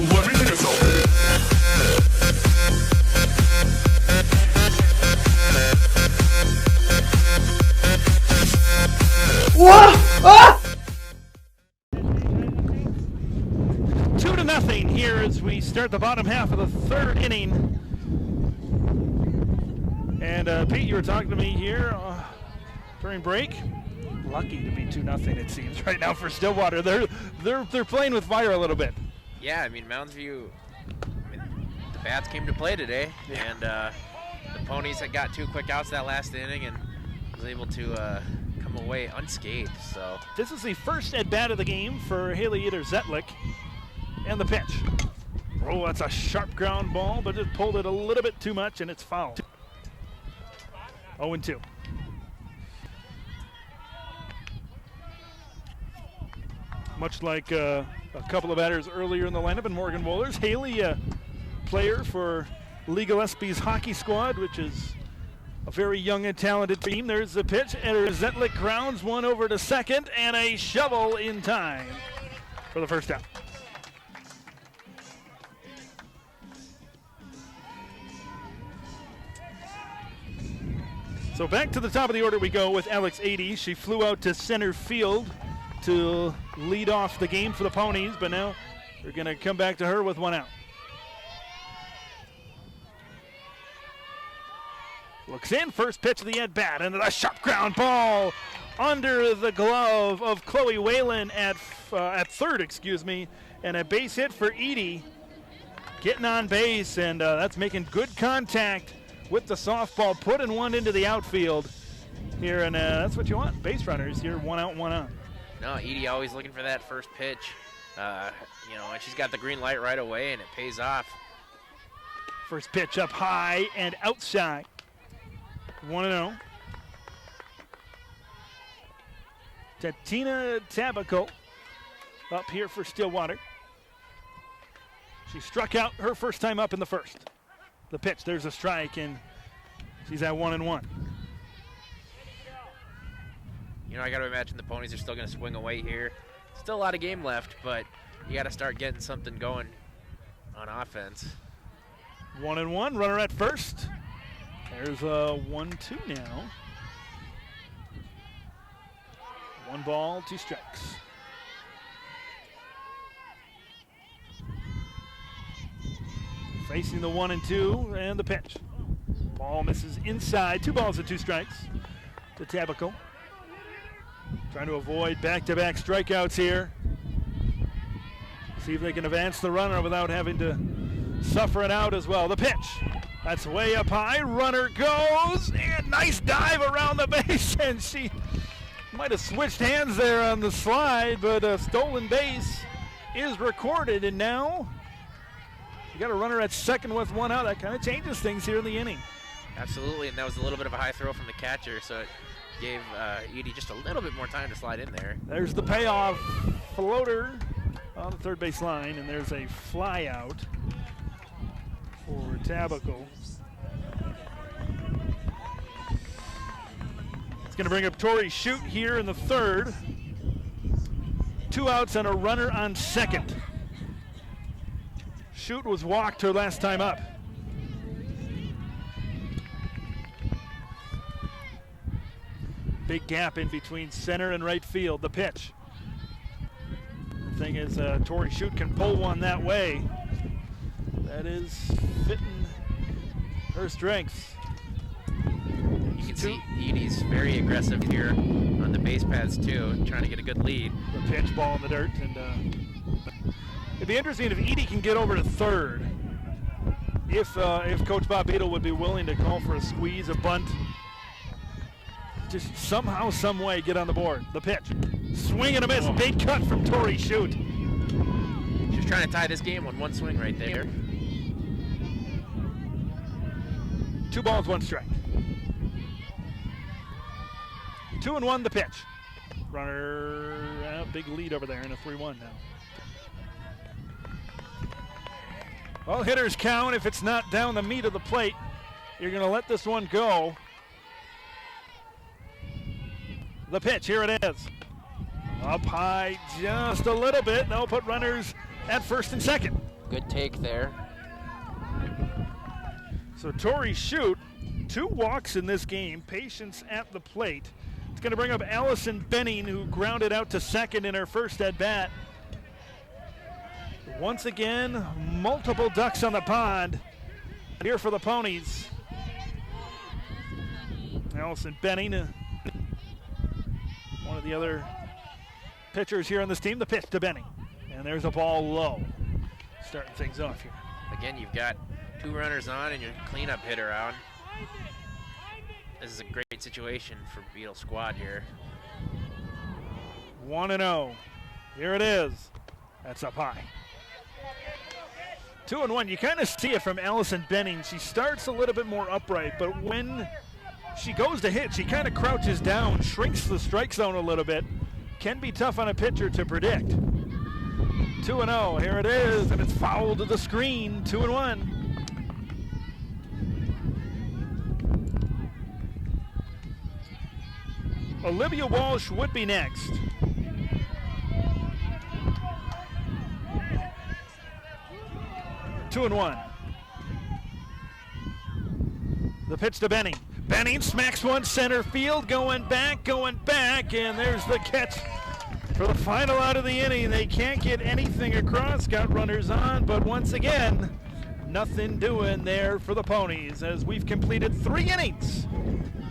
Let me take a selfie. Whoa! Ah! 2-0 here as we start the bottom half of the 3rd inning. And Pete, you were talking to me here during break. Lucky to be 2-0 it seems right now for Stillwater. They're playing with fire a little bit. Yeah, I mean, Mounds View, the bats came to play today, and the Ponies had got 2 quick outs that last inning and was able to come away unscathed. So this is the first at-bat of the game for Haley Eder-Zetlick. And the pitch. Oh, that's a sharp ground ball, but it pulled it a little bit too much, and it's foul. 0-2. Much like a couple of batters earlier in the lineup in Morgan Wohlers. Haley, a player for Legal SB's hockey squad, which is a very young and talented team. There's the pitch. Eder-Zetlick grounds one over to second, and a shovel in time for the first out. So back to the top of the order we go with Alex Adey. She flew out to center field to lead off the game for the Ponies, but now they're going to come back to her with 1 out. Looks in, first pitch of the at-bat, and a sharp ground ball under the glove of Chloe Whalen at third, and a base hit for Edie. Getting on base, and that's making good contact with the softball, putting one into the outfield here, and that's what you want. Base runners here, 1 out, 1 on. no, Edie always looking for that first pitch. And she's got the green light right away, and it pays off. First pitch up high and outside. 1-0. Tatina Tabaco up here for Stillwater. She struck out her first time up in the first. The pitch, there's a strike, and she's at 1-1. You know, I got to imagine the Ponies are still going to swing away here. Still a lot of game left, but you got to start getting something going on offense. 1-1, runner at first. There's a 1-2 now. 1 ball, 2 strikes. Facing the 1-2 and the pitch. Ball misses inside. 2 balls and 2 strikes to Tabaco. Trying to avoid back-to-back strikeouts here. See if they can advance the runner without having to suffer it out as well. The pitch. That's way up high. Runner goes. And nice dive around the base. And she might have switched hands there on the slide, but a stolen base is recorded. And now you got a runner at second with 1 out. That kind of changes things here in the inning. Absolutely, and that was a little bit of a high throw from the catcher, so it gave Edie just a little bit more time to slide in there. There's the payoff floater on the third base line, and there's a fly out for Tabaco. It's going to bring up Tori Shute here in the third. 2 outs and a runner on second. Shute was walked her last time up. Big gap in between center and right field. The pitch. The thing is, Tori Shute can pull one that way. That is fitting her strengths. You can see Edie's very aggressive here on the base paths too, trying to get a good lead. The pitch, ball in the dirt, and it'd be interesting if Edie can get over to third. If Coach Bob Beadle would be willing to call for a squeeze, a bunt. Just somehow, some way, get on the board. The pitch. Swing and a miss. Big cut from Tori Shute. She's trying to tie this game on 1 swing right there. 2 balls, 1 strike. 2-1 the pitch. Runner, big lead over there in a 3-1 now. Well, hitters count. If it's not down the meat of the plate, you're going to let this one go. The pitch, here it is. Up high just a little bit. They'll put runners at first and second. Good take there. So Tori Shute, 2 walks in this game. Patience at the plate. It's going to bring up Allison Benning, who grounded out to second in her first at-bat. Once again, multiple ducks on the pond here for the Ponies. Allison Benning, one of the other pitchers here on this team. The pitch to Benning. And there's a ball low. Starting things off here. Again, you've got 2 runners on and your cleanup hitter out. This is a great situation for Beetle squad here. 1-0. Here it is. That's up high. 2-1. You kind of see it from Allison Benning. She starts a little bit more upright, but when she goes to hit, she kind of crouches down, shrinks the strike zone a little bit. Can be tough on a pitcher to predict. 2-0. Here it is, and it's fouled to the screen. 2-1. Olivia Walsh would be next. Two and 1. The pitch to Benning. Benning smacks one center field, going back, and there's the catch for the final out of the inning. They can't get anything across, got runners on, but once again, nothing doing there for the Ponies as we've completed 3 innings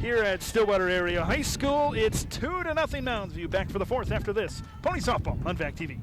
here at Stillwater Area High School. It's 2-0 Mounds View. Back for the 4th after this. Pony Softball on VAC TV.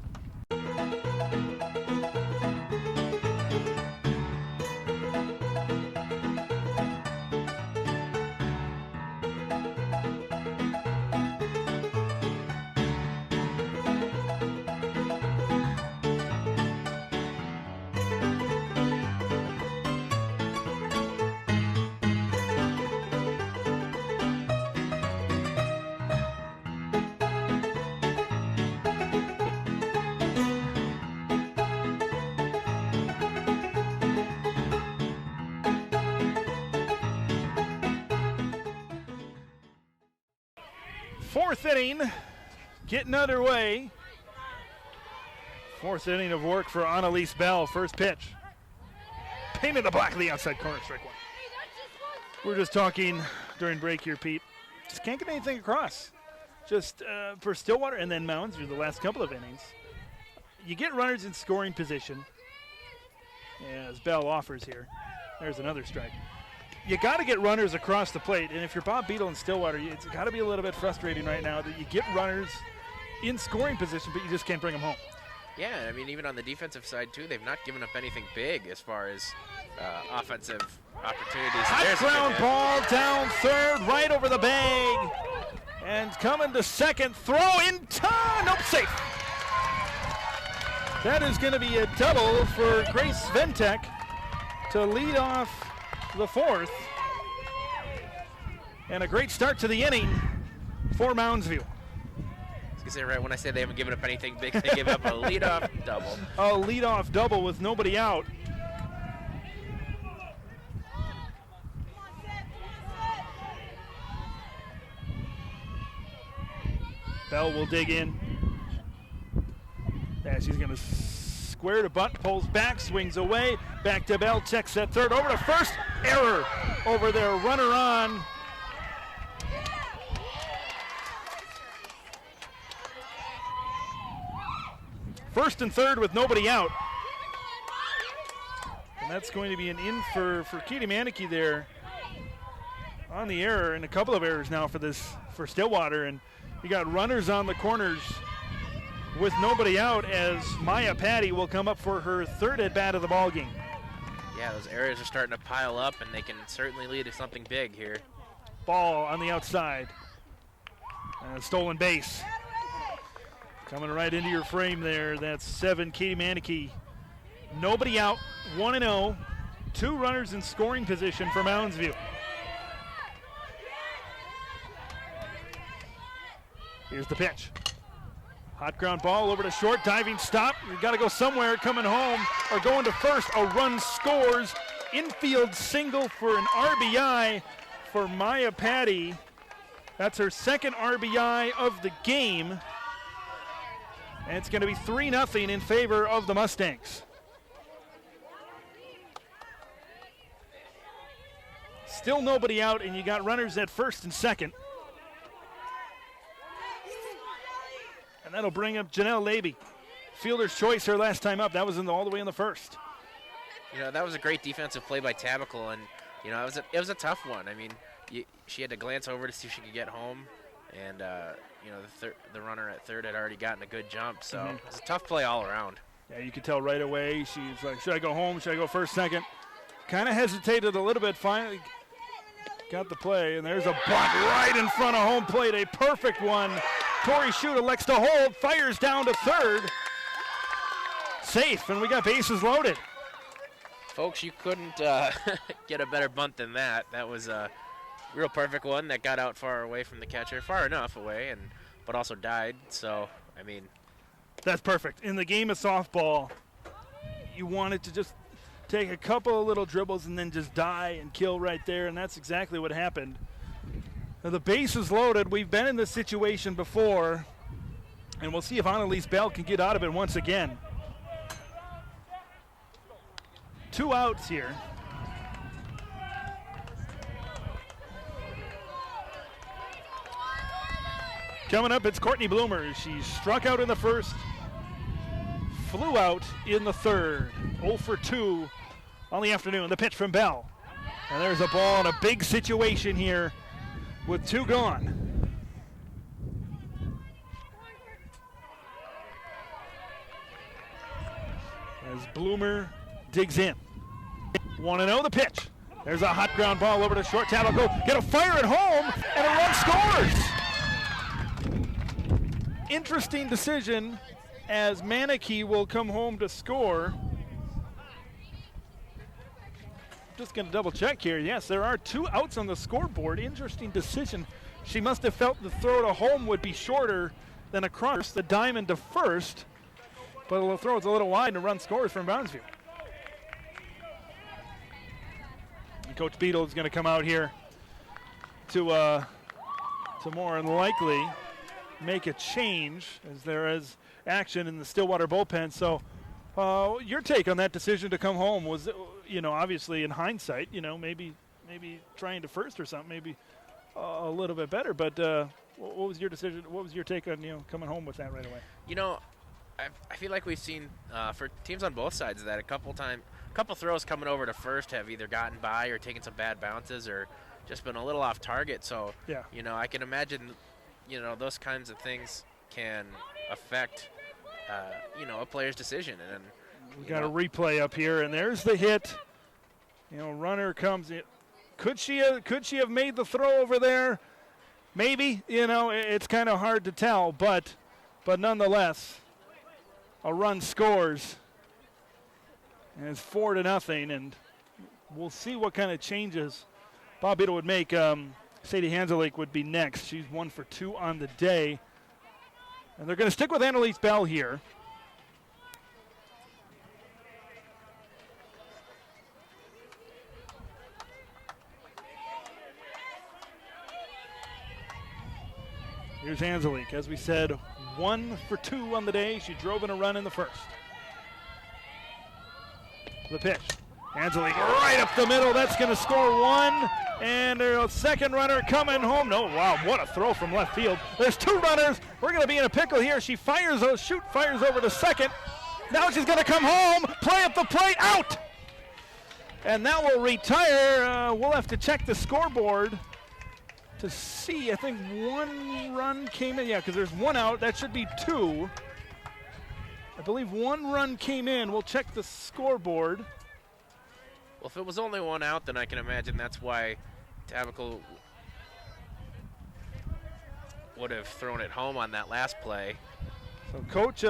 Fourth inning getting underway. Fourth inning of work for Annalise Bell. First pitch. Painted the black of the outside corner, strike one. We're just talking during break here, Pete. Just can't get anything across. Just for Stillwater and then Mounds View the last couple of innings. You get runners in scoring position, as Bell offers here. There's another strike. You got to get runners across the plate, and if you're Bob Beadle in Stillwater, it's got to be a little bit frustrating right now that you get runners in scoring position, but you just can't bring them home. Yeah, I mean, even on the defensive side, too, they've not given up anything big as far as offensive opportunities. Hot ground ball down third, right over the bag. And coming to second, throw in time. Nope, safe. That is going to be a double for Grace Ventek to lead off the fourth. And a great start to the inning for Mounds View. Say right when I say they haven't given up anything big, they give up a leadoff double. A leadoff double with nobody out. Bell will dig in. Yeah, she's going to square to bunt, pulls back, swings away. Back to Bell, checks at third, over to first. Error over there, runner on. First and third with nobody out. And that's going to be an in for Katie Manicky there on the error, and a couple of errors now for Stillwater. And you got runners on the corners with nobody out as Maya Patty will come up for her third at bat of the ball game. Yeah, those errors are starting to pile up, and they can certainly lead to something big here. Ball on the outside. And a stolen base. Coming right into your frame there. That's 7, Katie Manicky. Nobody out, 1-0. 2 runners in scoring position for Mounds View. Here's the pitch. Hot ground ball over to short, diving stop. You got to go somewhere, coming home or going to first. A run scores. Infield single for an RBI for Maya Patty. That's her second RBI of the game. And it's going to be 3-0 in favor of the Mustangs. Still nobody out, and you got runners at first and second. And that'll bring up Janelle Laby. Fielder's choice her last time up. That was all the way in the first. You know, that was a great defensive play by Tabacle, and, you know, it was a tough one. I mean, she had to glance over to see if she could get home. And, you know, the runner at third had already gotten a good jump. So it was a tough play all around. Yeah, you could tell right away. She's like, should I go home? Should I go first, second? Kind of hesitated a little bit. Finally got the play. And there's a bunt right in front of home plate. A perfect one. Tori Shute elects to hold. Fires down to third. Safe. And we got bases loaded. Folks, you couldn't get a better bunt than that. That was a real perfect one that got out far away from the catcher, far enough away, but also died. So, I mean, that's perfect. In the game of softball, you want it to just take a couple of little dribbles and then just die and kill right there, and that's exactly what happened. Now, the base is loaded. We've been in this situation before, and we'll see if Annalise Bell can get out of it once again. 2 outs here. Coming up, it's Courtney Bloomer. She struck out in the first, flew out in the third. 0 for 2 on the afternoon. The pitch from Bell. And there's a ball in a big situation here with 2 gone. As Bloomer digs in. 1-0 the pitch. There's a hot ground ball over to short. Tabaco get a fire at home, and a run scores. Interesting decision as Manicky will come home to score. Just going to double check here. Yes, there are 2 outs on the scoreboard. Interesting decision. She must have felt the throw to home would be shorter than across the diamond to first. But the throw is a little wide and a run scores from Mounds View. And Coach Beadle is going to come out here to more than likely make a change as there is action in the Stillwater bullpen. So your take on that decision to come home was, obviously in hindsight, maybe trying to first or something, maybe a little bit better. But what was your decision? What was your take on coming home with that right away? I feel like we've seen for teams on both sides of that a couple throws coming over to first have either gotten by or taken some bad bounces or just been a little off target. So yeah. I can imagine those kinds of things can affect a player's decision. And we got a replay up here, and there's the hit. Runner comes in. Could she have made the throw over there? Maybe. It's kind of hard to tell, but nonetheless, a run scores, and it's 4-0, and we'll see what kind of changes Bob Beadle would make. Sadie Hanselik would be next. She's 1 for 2 on the day, and they're going to stick with Annalise Bell here. Here's Hanselik. As we said, 1 for 2 on the day. She drove in a run in the first. The pitch. Hanselik right up the middle. That's going to score 1. And a second runner coming home. No, wow, what a throw from left field. There's 2 runners. We're going to be in a pickle here. She fires over to second. Now she's going to come home. Play at the plate. Out! And that will retire. We'll have to check the scoreboard to see. I think 1 run came in. Yeah, because there's 1 out. That should be 2. I believe 1 run came in. We'll check the scoreboard. Well, if it was only 1 out, then I can imagine that's why Tavical would have thrown it home on that last play. So Coach,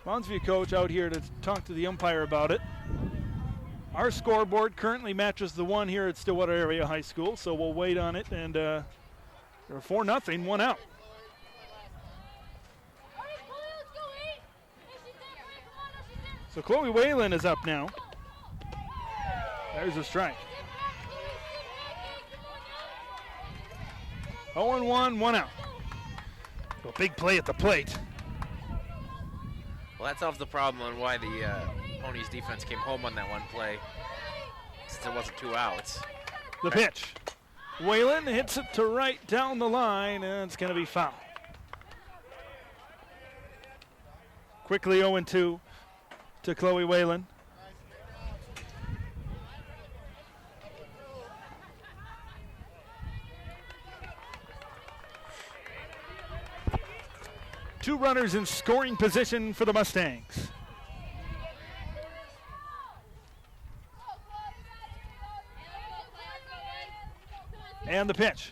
Mounds View coach out here to talk to the umpire about it. Our scoreboard currently matches the one here at Stillwater Area High School, so we'll wait on it. And they're 4-0, 1 out. So Chloe Whalen is up now. There's a strike. 0-1, 1 out. A big play at the plate. Well, that solves the problem on why the Ponies defense came home on that one play, since there wasn't 2 outs. The pitch. Whalen hits it to right down the line, and it's going to be foul. Quickly 0-2 to Chloe Whalen. Two runners in scoring position for the Mustangs. And the pitch.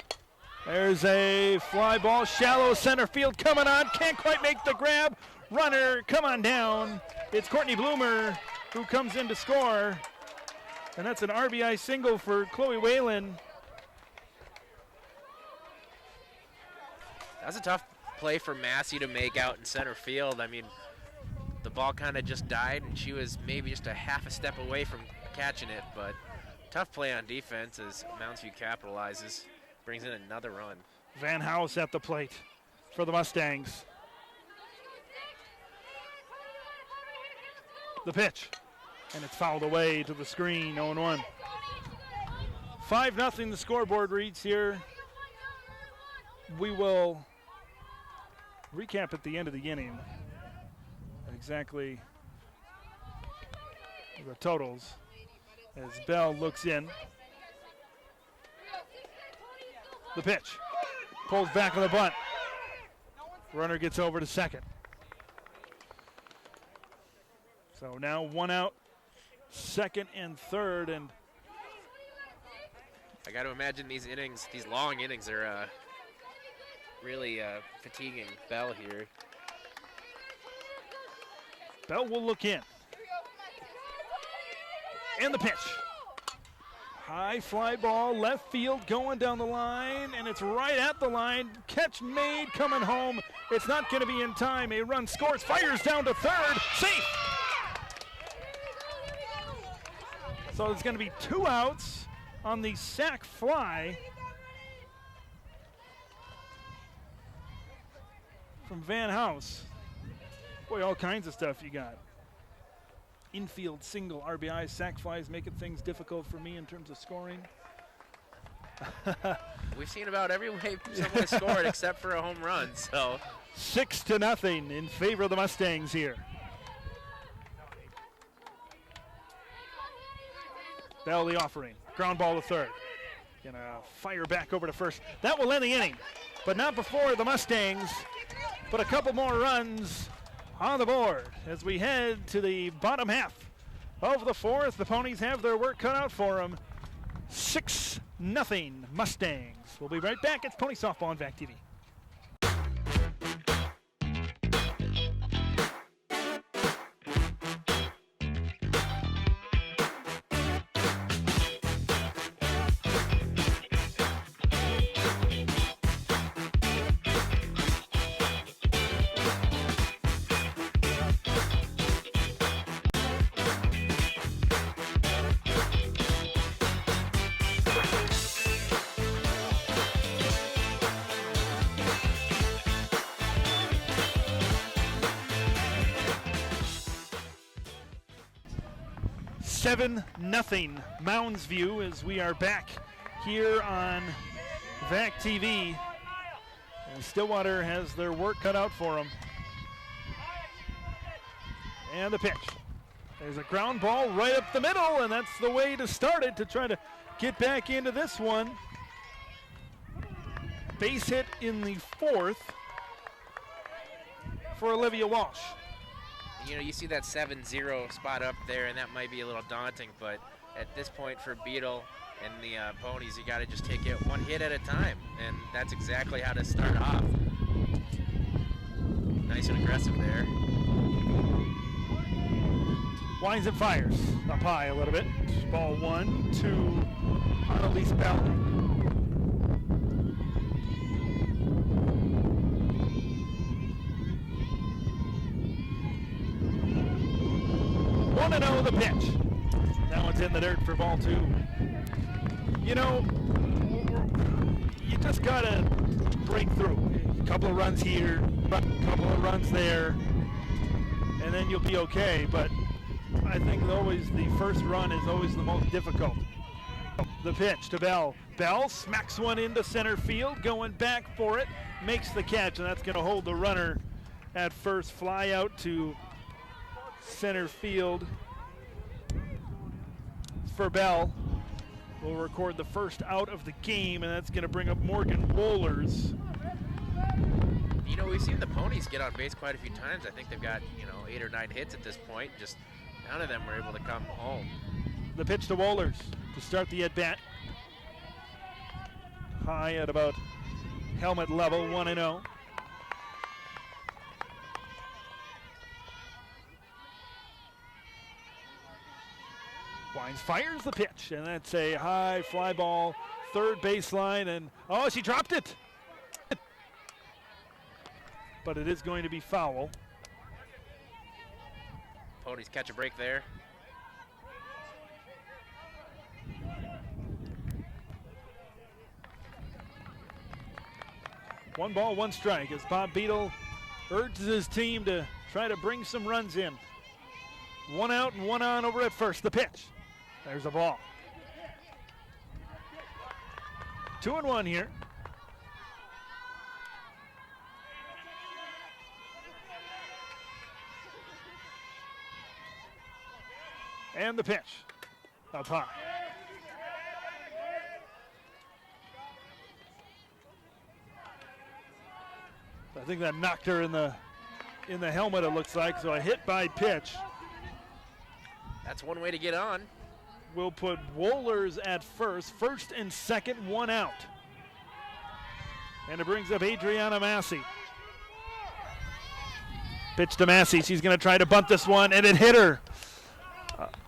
There's a fly ball, shallow center field coming on. Can't quite make the grab. Runner, come on down. It's Courtney Bloomer who comes in to score. And that's an RBI single for Chloe Whalen. That was a tough play for Massey to make out in center field. I mean, the ball kind of just died, and she was maybe just a half a step away from catching it, but tough play on defense as Mounds View capitalizes, brings in another run. Van House at the plate for the Mustangs. The pitch, and it's fouled away to the screen, 0-1. 5-0 the scoreboard reads here. We will recap at the end of the inning exactly the totals as Bell looks in. The pitch. Pulls back on the bunt. Runner gets over to second. So now 1 out, second and third, and I got to imagine these innings, these long innings, are really fatiguing Bell here. Bell will look in. And the pitch. High fly ball, left field, going down the line, and it's right at the line. Catch made, coming home. It's not going to be in time. A run scores, fires down to third, safe. So it's going to be 2 outs on the sac fly. from Van House. Boy, all kinds of stuff you got. Infield single, RBI, sac flies, making things difficult for me in terms of scoring. We've seen about every way someone scored except for a home run. So 6-0 in favor of the Mustangs here. Bell the offering. Ground ball to third. Gonna fire back over to first. That will end the inning, but not before the Mustangs put a couple more runs on the board as we head to the bottom half of the fourth. The Ponies have their work cut out for them. 6-0 Mustangs. We'll be right back. It's Pony Softball on VAC TV. Nothing Mounds View as we are back here on VAC TV. And Stillwater has their work cut out for them. And the pitch. There's a ground ball right up the middle, and that's the way to start it to try to get back into this one. Base hit in the fourth for Olivia Walsh. you know, you see that 7-0 spot up there, and that might be a little daunting, but at this point for Beetle and the Ponies, you got to just take it one hit at a time, and that's exactly how to start off. Nice and aggressive there. Winds and fires up high a little bit. Ball 1-2 Annalise Bell. One to know the pitch. That one's in the dirt for ball 2. You know, you just gotta break through. A couple of runs here, a couple of runs there, and then you'll be okay. But I think always the first run is always the most difficult. The pitch to Bell. Bell smacks one into center field, going back for it, makes the catch, and that's going to hold the runner at first. Fly out to center field for Bell. We'll record the first out of the game, and that's going to bring up Morgan Wohlers. You know, we've seen the Ponies get on base quite a few times. I think they've got, 8 or 9 hits at this point. Just none of them were able to come home. The pitch to Wohlers to start the at-bat. High at about helmet level, 1-0. Wines fires the pitch, and that's a high fly ball, third baseline, and oh, she dropped it. But it is going to be foul. Ponies catch a break there. One ball, one strike as Bob Beetle urges his team to try to bring some runs in. One out and one on over at first. The pitch. There's a ball. 2-1 here. And the pitch. Up high. I think that knocked her in the helmet, it looks like. So a hit by pitch. That's one way to get on. We'll put Wohlers at first and second, one out. And it brings up Adriana Massey. Pitch to Massey. She's going to try to bunt this one, and it hit her.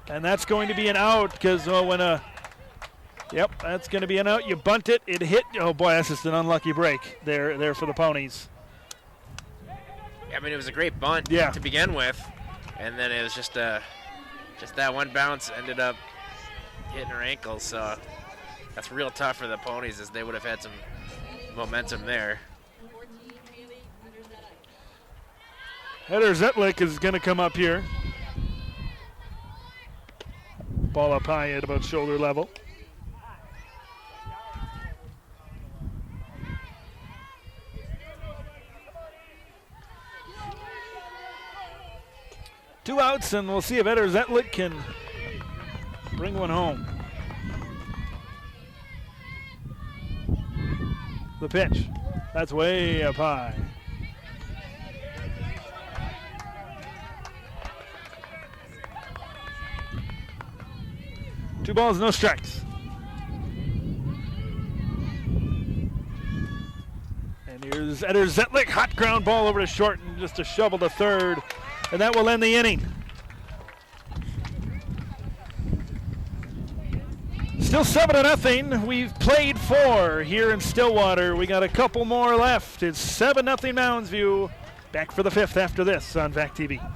And that's going to be an out because that's going to be an out. You bunt it, it hit. Oh boy, that's just an unlucky break there for the Ponies. I mean, it was a great bunt to begin with, and then it was just that one bounce ended up hitting her ankle. So that's real tough for the Ponies, as they would have had some momentum there. Eder Zetlik is going to come up here. Ball up high at about shoulder level. Two outs, and we'll see if Eder Zetlik can bring one home. The pitch. That's way up high. Two balls, no strikes. And here's Eder Zetlik. Hot ground ball over to short and just a shovel to third. And that will end the inning. Still 7-0. We've played 4 here in Stillwater. We got a couple more left. It's 7-0 Mounds View. Back for the 5th after this on VAC TV.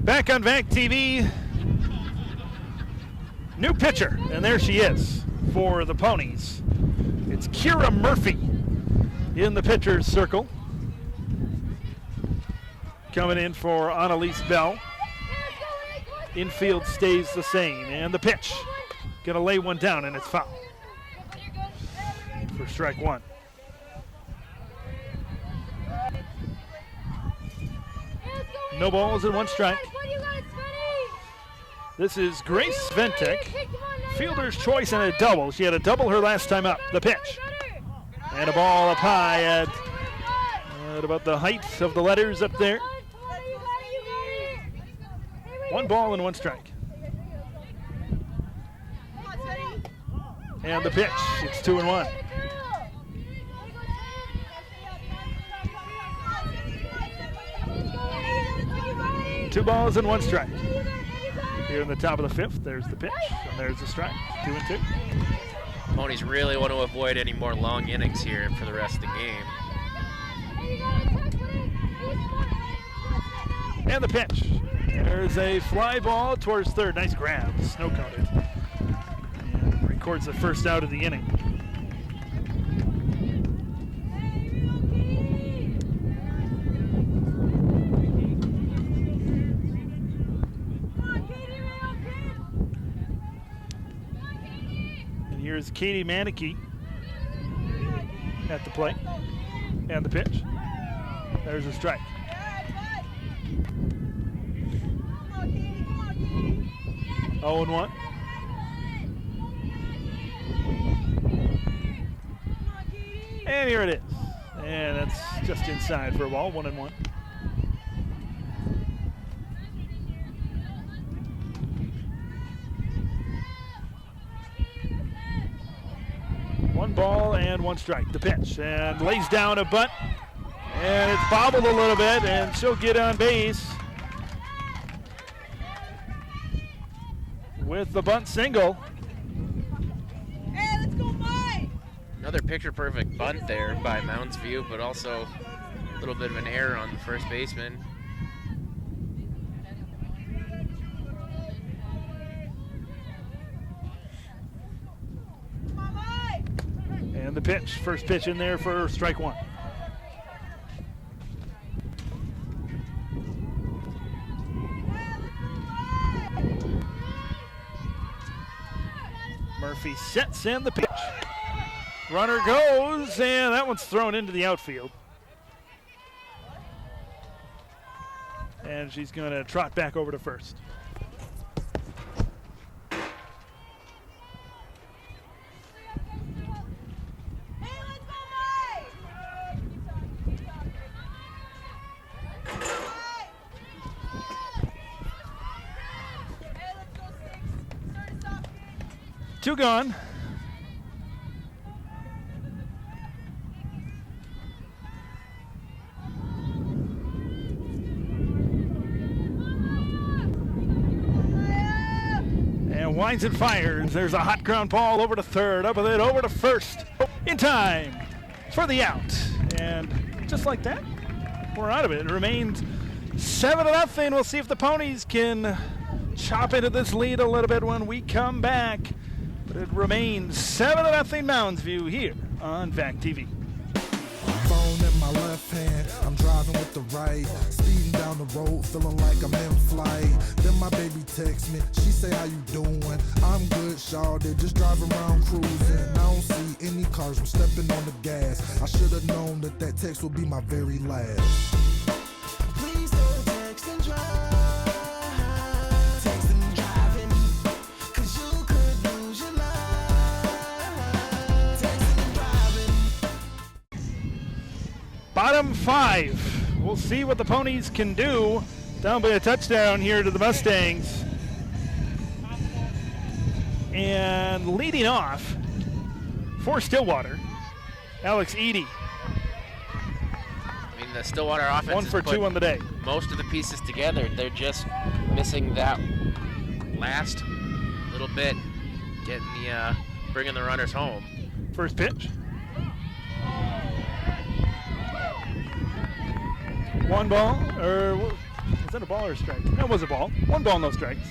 Back on VAC TV, new pitcher, and there she is for the Ponies. It's Kira Murphy in the pitcher's circle. Coming in for Annalise Bell. Infield stays the same, and the pitch. Gonna lay one down, and it's foul for strike one. No balls and one strike. This is Grace Sventek, fielder's choice and a double. She had a double her last time up. The pitch. And a ball up high at about the height of the letters up there. One ball and one strike. And the pitch. It's 2-1. Two balls and one strike. Here in the top of the 5th, there's the pitch, and there's the strike. 2-2. Ponies really want to avoid any more long innings here for the rest of the game. And the pitch. There's a fly ball towards third. Nice grab, snow coated. And records the first out of the inning. Here's Katie Manicky at the plate. And the pitch. There's a strike. Oh and 1. And here it is. And that's just inside for a ball. 1-1. One ball and one strike. The pitch, and lays down a bunt, and it's bobbled a little bit, and she'll get on base with the bunt single. Hey, let's go, Mike! Another picture-perfect bunt there by Mounds View, but also a little bit of an error on the first baseman. And the pitch, first pitch in there for strike one. Murphy sets in the pitch. Runner goes, and that one's thrown into the outfield. And she's going to trot back over to first. Two gone. winds and fires. There's a hot ground ball over to third, up with it, over to first. In time for the out. And just like that, we're out of it. It remains 7-0. We'll see if the Ponies can chop into this lead a little bit when we come back. But it remains 7-0 Mounds View here on VAC TV. Phone in my left hand, I'm driving with the right. Speeding down the road, feeling like I'm in flight. Then my baby texts me, she say, how you doing? I'm good, shawty, just driving around cruising. I don't see any cars, I'm stepping on the gas. I should have known that that text would be my very last. Please don't text and drive. Text and driving, 'cause you could lose your life. Texting and driving. Bottom 5. We'll see what the Ponies can do. Down by a touchdown here to the Mustangs. And leading off for Stillwater, Alex Eady. I mean, the Stillwater offense 1 for 2 on the day. most of the pieces together. They're just missing that last little bit, bringing the runners home. First pitch. One ball, or is that a ball or a strike? That was a ball. 1 ball, no strikes.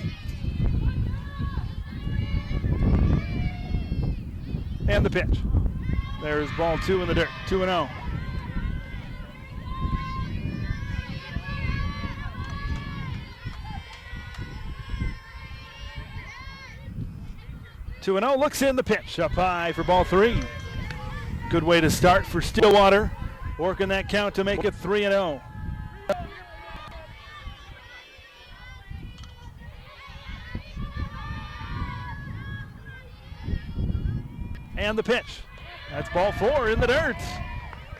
And the pitch. There's ball 2 in the dirt, 2-0. Looks in the pitch, up high for ball 3. Good way to start for Stillwater, working that count to make it 3-0. And the pitch. That's ball 4 in the dirt.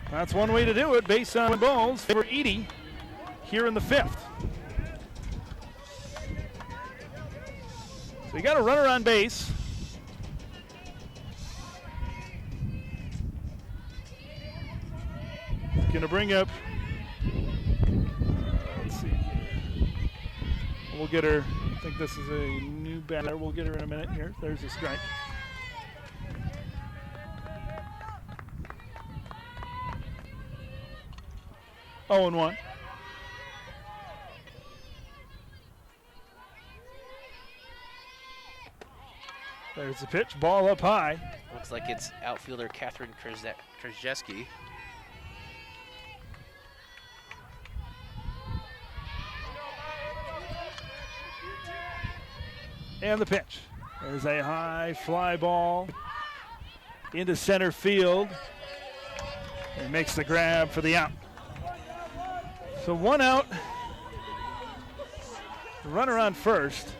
That's one way to do it, based on balls for Eady here in the 5th. So you got a runner on base. It's going to bring up, let's see. We'll get her, I think this is a new batter. We'll get her in a minute here. There's a strike. Oh, and 1. There's the pitch, ball up high. Looks like it's outfielder Catherine Krzyzewski. And the pitch. There's a high fly ball into center field. He makes the grab for the out. So 1 out. The runner on first.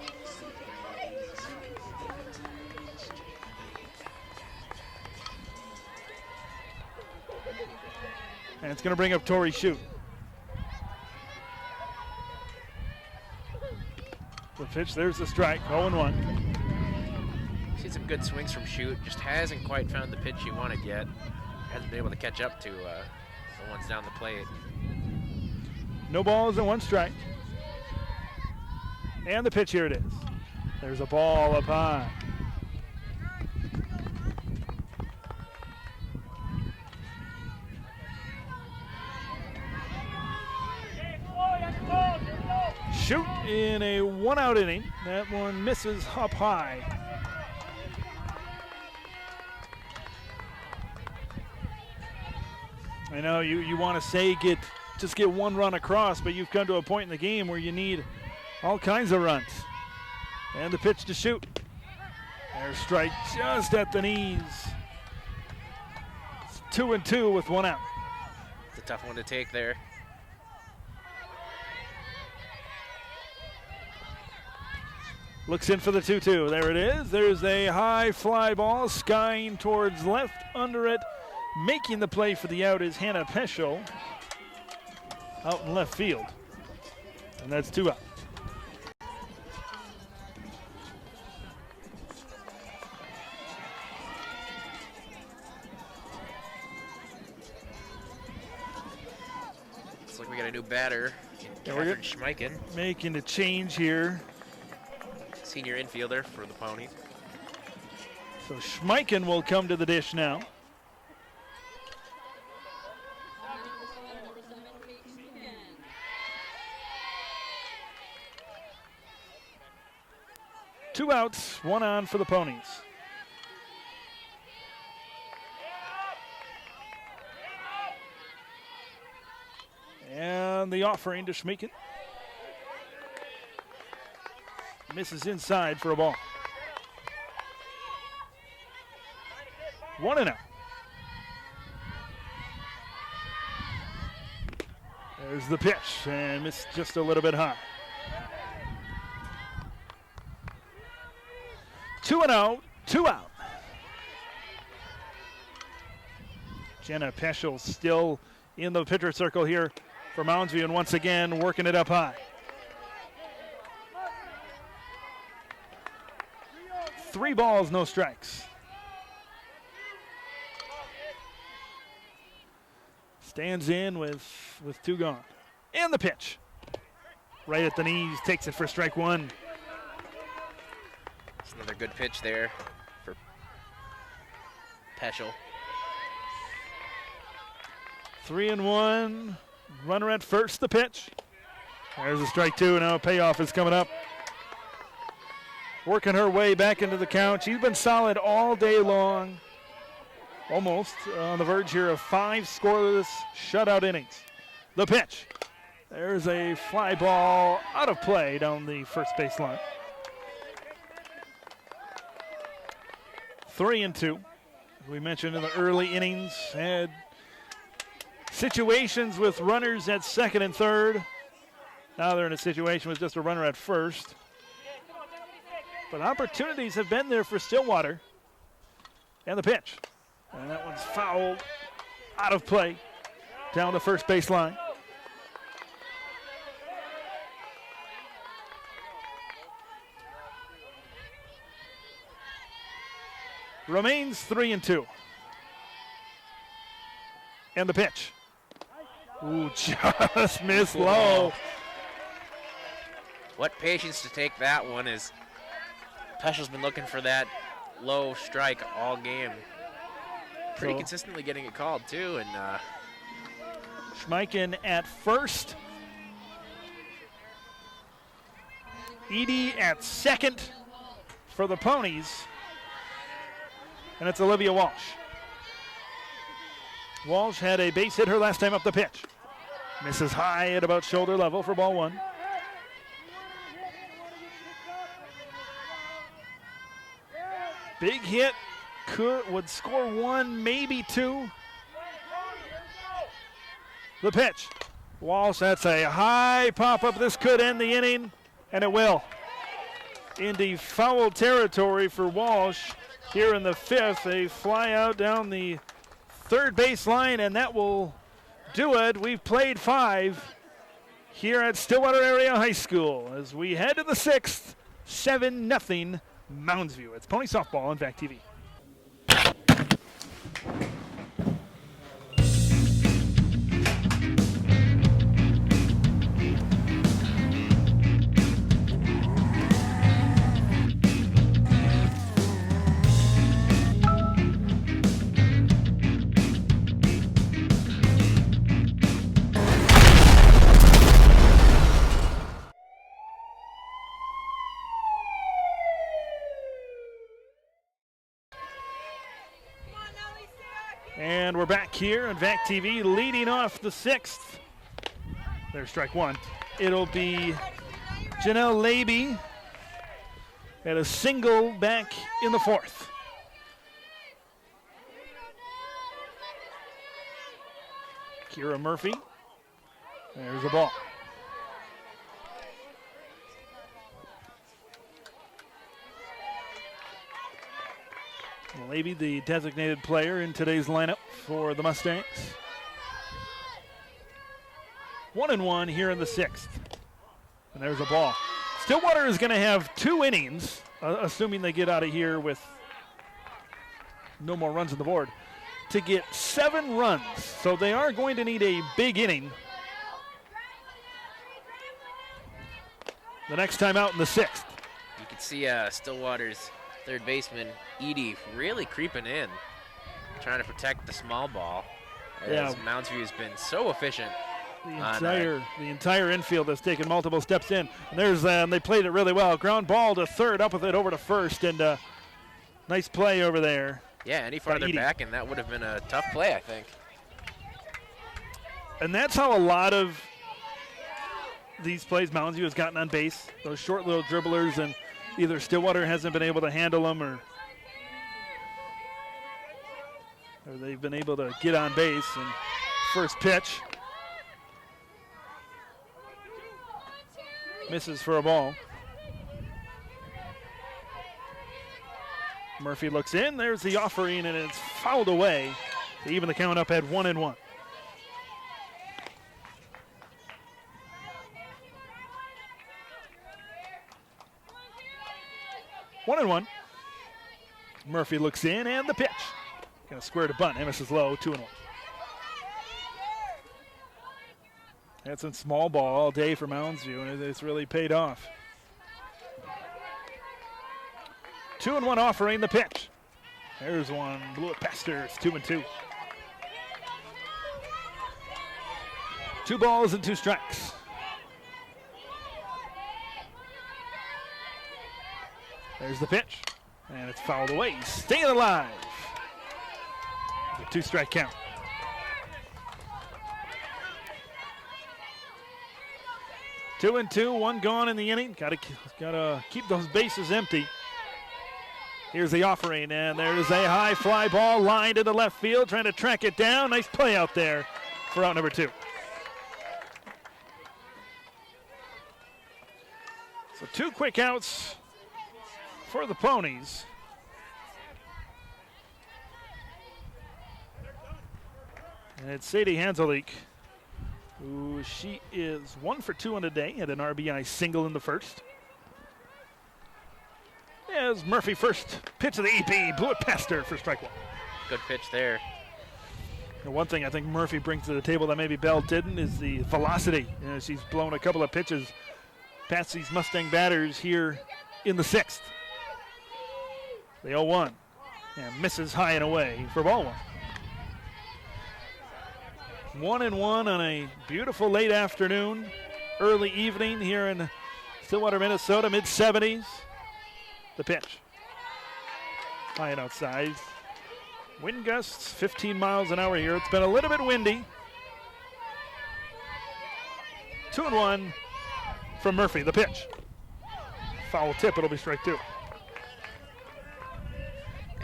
And it's going to bring up Tori Shute. The pitch, there's the strike, 0-1. Seen some good swings from Shute, just hasn't quite found the pitch he wanted yet. Hasn't been able to catch up to the ones down the plate. No balls and 1 strike. And the pitch, here it is. There's a ball up high. Shute in a 1-out inning. That one misses up high. I know you want to say just get 1 run across, but you've come to a point in the game where you need all kinds of runs. And the pitch to Shute. There's strike just at the knees. It's 2-2 with 1 out. It's a tough one to take there. Looks in for the 2-2. There it is. There's a high fly ball skying towards left. Under it, making the play for the out is Hannah Peschel out in left field. And that's 2 out. We got a new batter, Catherine Schmeichen. Making a change here. senior infielder for the Ponies. So Schmeichen will come to the dish now. Two outs, one on for the Ponies. And the offering to Schmeichen. Misses inside for a ball. 1-0. There's the pitch, and missed just a little bit high. 2-0, 2 out. Jenna Peschel still in the pitcher circle here for Mounds View, and once again working it up high. 3 balls, no strikes. Stands in with 2 gone. And the pitch. Right at the knees, takes it for strike 1. It's another good pitch there for Peschel. 3-1. Runner at first, the pitch. There's a strike 2, now payoff is coming up. Working her way back into the count. She's been solid all day long. Almost on the verge here of 5 scoreless shutout innings. The pitch. There's a fly ball out of play down the first base line. 3-2. We mentioned in the early innings, had situations with runners at second and third. Now they're in a situation with just a runner at first. But opportunities have been there for Stillwater. And the pitch. And that one's fouled out of play down the first base line. Remains 3-2. And the pitch. Ooh, just missed low. What patience to take that one, as Peschel's been looking for that low strike all game. Pretty consistently getting it called too, and Schmeichen at first. Edie at second for the Ponies. And it's Olivia Walsh. Walsh had a base hit her last time up the pitch. Misses high at about shoulder level for ball 1. Big hit. Would score 1, maybe 2. The pitch. Walsh, that's a high pop-up. This could end the inning, and it will. Into foul territory for Walsh here in the 5th. A fly out down the third base line, and that will do it. We've played 5 here at Stillwater Area High School as we head to the 6th, 7-0 Mounds View. It's Pony Softball on VAC TV. And we're back here on VAC TV, leading off the 6th. There's strike 1. It'll be Janelle Laby at a single back in the 4th. Kira Murphy. There's the ball. Laby, the designated player in today's lineup for the Mustangs. 1-1 here in the 6th. And there's a ball. Stillwater is going to have 2 innings, assuming they get out of here with no more runs on the board, to get 7 runs. So they are going to need a big inning the next time out in the 6th. You can see Stillwater's third baseman, Edie, really creeping in, trying to protect the small ball. Yeah. As Mounds View has been so efficient. The entire infield has taken multiple steps in. And there's they played it really well. Ground ball to third, up with it over to first, and nice play over there. Yeah, any farther back, and that would have been a tough play, I think. And that's how a lot of these plays Mounds View has gotten on base. Those short little dribblers, and either Stillwater hasn't been able to handle them, or they've been able to get on base. And first pitch misses for a ball. Murphy looks in. There's the offering, and it's fouled away to even the count up at 1-1. One and one. Murphy looks in, and the pitch. Going to square to bunt. Misses low, 2-1. That's in small ball all day for Mounds View, and it's really paid off. 2-1 offering, the pitch. There's one, blew it past her. It's 2-2. 2 balls and 2 strikes. There's the pitch, and it's fouled away. Staying alive. The 2-strike count. Two and two, 1 gone in the inning. Gotta keep those bases empty. Here's the offering, and there's a high fly ball lined into left field, trying to track it down. Nice play out there for out number 2. So 2 quick outs for the Ponies. And it's Sadie Hanselik, who she is 1 for 2 on the day, had an RBI single in the first. As Murphy first pitch of the EP, blew it past her for strike 1. Good pitch there. And one thing I think Murphy brings to the table that maybe Bell didn't is the velocity. She's blown a couple of pitches past these Mustang batters here in the 6th. The 0-1, and misses high and away for ball 1. 1-1 on a beautiful late afternoon, early evening here in Stillwater, Minnesota, mid-70s. The pitch. High and outside. Wind gusts 15 miles an hour here. It's been a little bit windy. 2-1 from Murphy. The pitch. Foul tip. It'll be strike 2.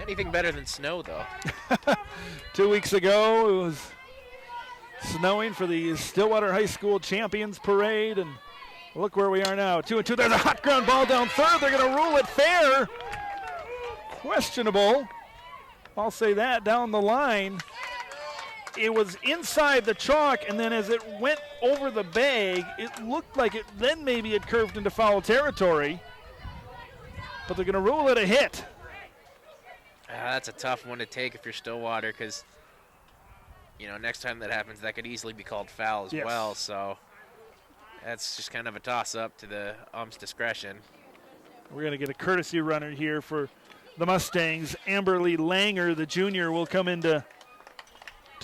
Anything better than snow, though. 2 weeks ago, it was snowing for the Stillwater High School Champions Parade, and look where we are now. 2-2. There's a hot ground ball down third. They're going to rule it fair. Questionable. I'll say that down the line. It was inside the chalk, and then as it went over the bag, it looked like it then maybe it curved into foul territory. But they're going to rule it a hit. That's a tough one to take if you're Stillwater, because, next time that happens, that could easily be called foul as well. So that's just kind of a toss-up to the ump's discretion. We're going to get a courtesy runner here for the Mustangs. Amberly Langer, the junior, will come in to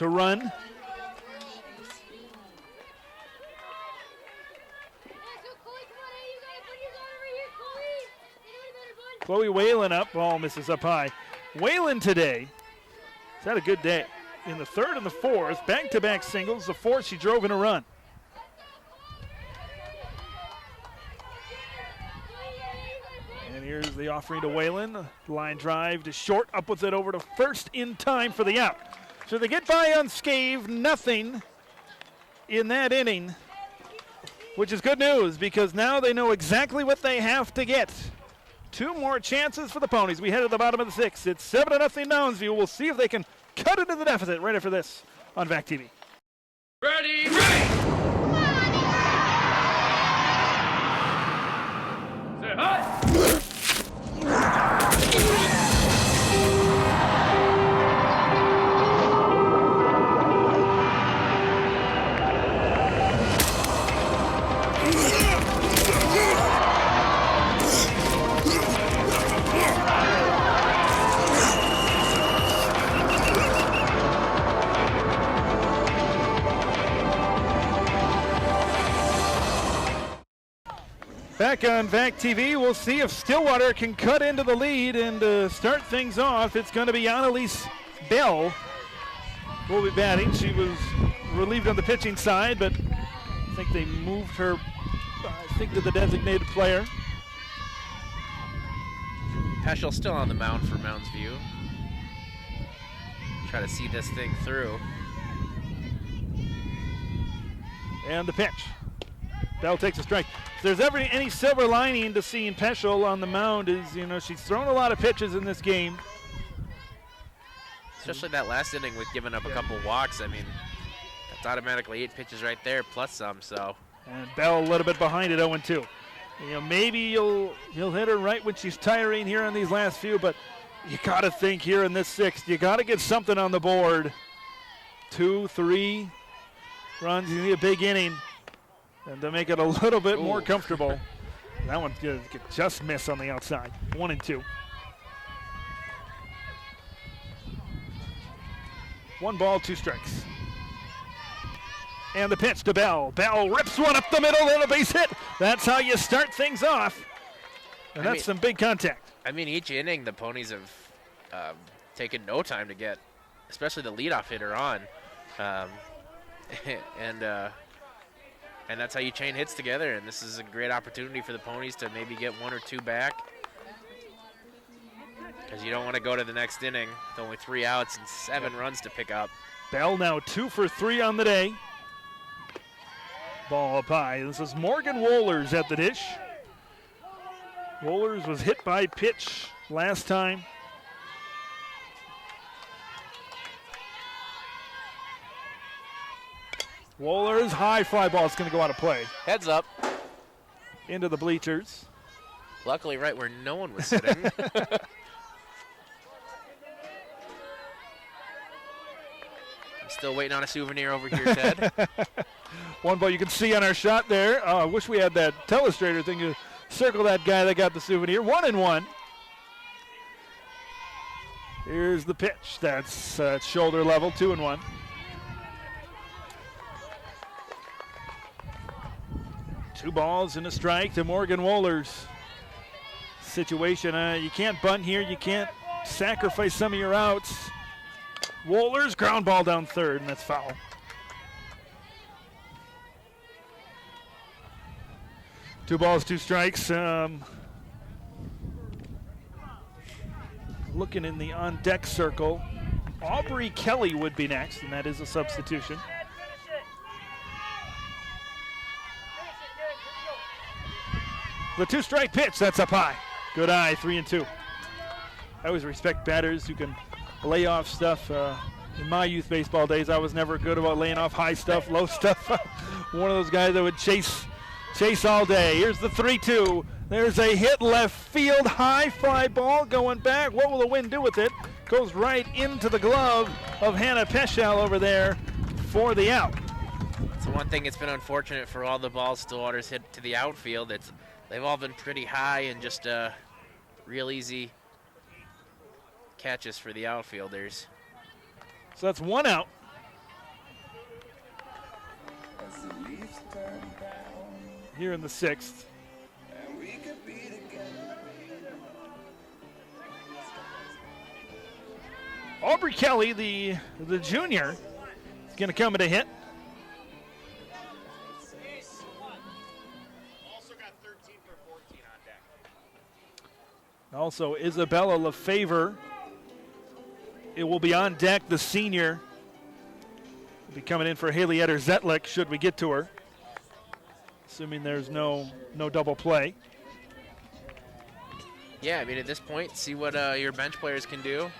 run. Chloe Whalen up. Ball misses up high. Whalen today has had a good day. In the 3rd and the 4th, back-to-back singles. The 4th, she drove in a run. And here's the offering to Whalen. Line drive to short, up with it over to first in time for the out. So they get by unscathed, nothing in that inning, which is good news because now they know exactly what they have to get. 2 more chances for the Ponies. We head to the bottom of the 6th. It's 7-0 Mounds View. We'll see if they can cut into the deficit right after this on VAC TV. Ready, ready! Say hi! back on VAC TV. We'll see if Stillwater can cut into the lead and start things off. It's going to be Annalise Bell will be batting. She was relieved on the pitching side, but I think they moved her, to the designated player. Peschel still on the mound for Mounds View. Try to see this thing through. And the pitch. Bell takes a strike. If there's ever any silver lining to seeing Peschel on the mound is, she's thrown a lot of pitches in this game. Especially that last inning with giving up a couple walks. I mean, that's automatically 8 pitches right there, plus some, so. And Bell a little bit behind it, 0-2. Maybe he'll hit her right when she's tiring here on these last few, but you got to think here in this sixth, you got to get something on the board. 2, 3 runs, you need a big inning, and to make it a little bit more comfortable. That one could just miss on the outside. 1-2. 1 ball, 2 strikes. And the pitch to Bell. Bell rips one up the middle and a base hit. That's how you start things off. And that's some big contact. I mean, each inning the Ponies have taken no time to get, especially the leadoff hitter on. And that's how you chain hits together. And this is a great opportunity for the Ponies to maybe get 1 or 2 back. Because you don't want to go to the next inning with only 3 outs and 7 runs to pick up. Bell now 2 for 3 on the day. Ball up high. This is Morgan Wohlers at the dish. Wohlers was hit by pitch last time. Wohlers, high fly ball. It's going to go out of play. Heads up. Into the bleachers. Luckily right where no one was sitting. I'm still waiting on a souvenir over here, Ted. 1 ball you can see on our shot there. I wish we had that telestrator thing to circle that guy that got the souvenir. 1-1. Here's the pitch. That's shoulder level, 2-1. Two balls and a strike to Morgan Wohlers. Situation, you can't bunt here. You can't sacrifice some of your outs. Wohlers, ground ball down third, and that's foul. Two balls, 2 strikes. Looking in the on-deck circle. Aubrey Kelly would be next, and that is a substitution. The 2-strike pitch, that's up high. Good eye, 3-2. I always respect batters who can lay off stuff. In my youth baseball days, I was never good about laying off high stuff, low stuff. One of those guys that would chase all day. Here's the 3-2. There's a hit left field, high fly ball going back. What will the wind do with it? Goes right into the glove of Hannah Peschel over there for the out. So one thing that's been unfortunate for all the balls Stillwater's hit to the outfield, they've all been pretty high and just real easy catches for the outfielders. So that's 1 out. Here in the 6th. Aubrey Kelly, the junior, is going to come in to hit. Also, Isabella LaFavor. It will be on deck. The senior will be coming in for Haley Eder-Zetlick should we get to her. Assuming there's no double play. Yeah, I mean, at this point, see what your bench players can do.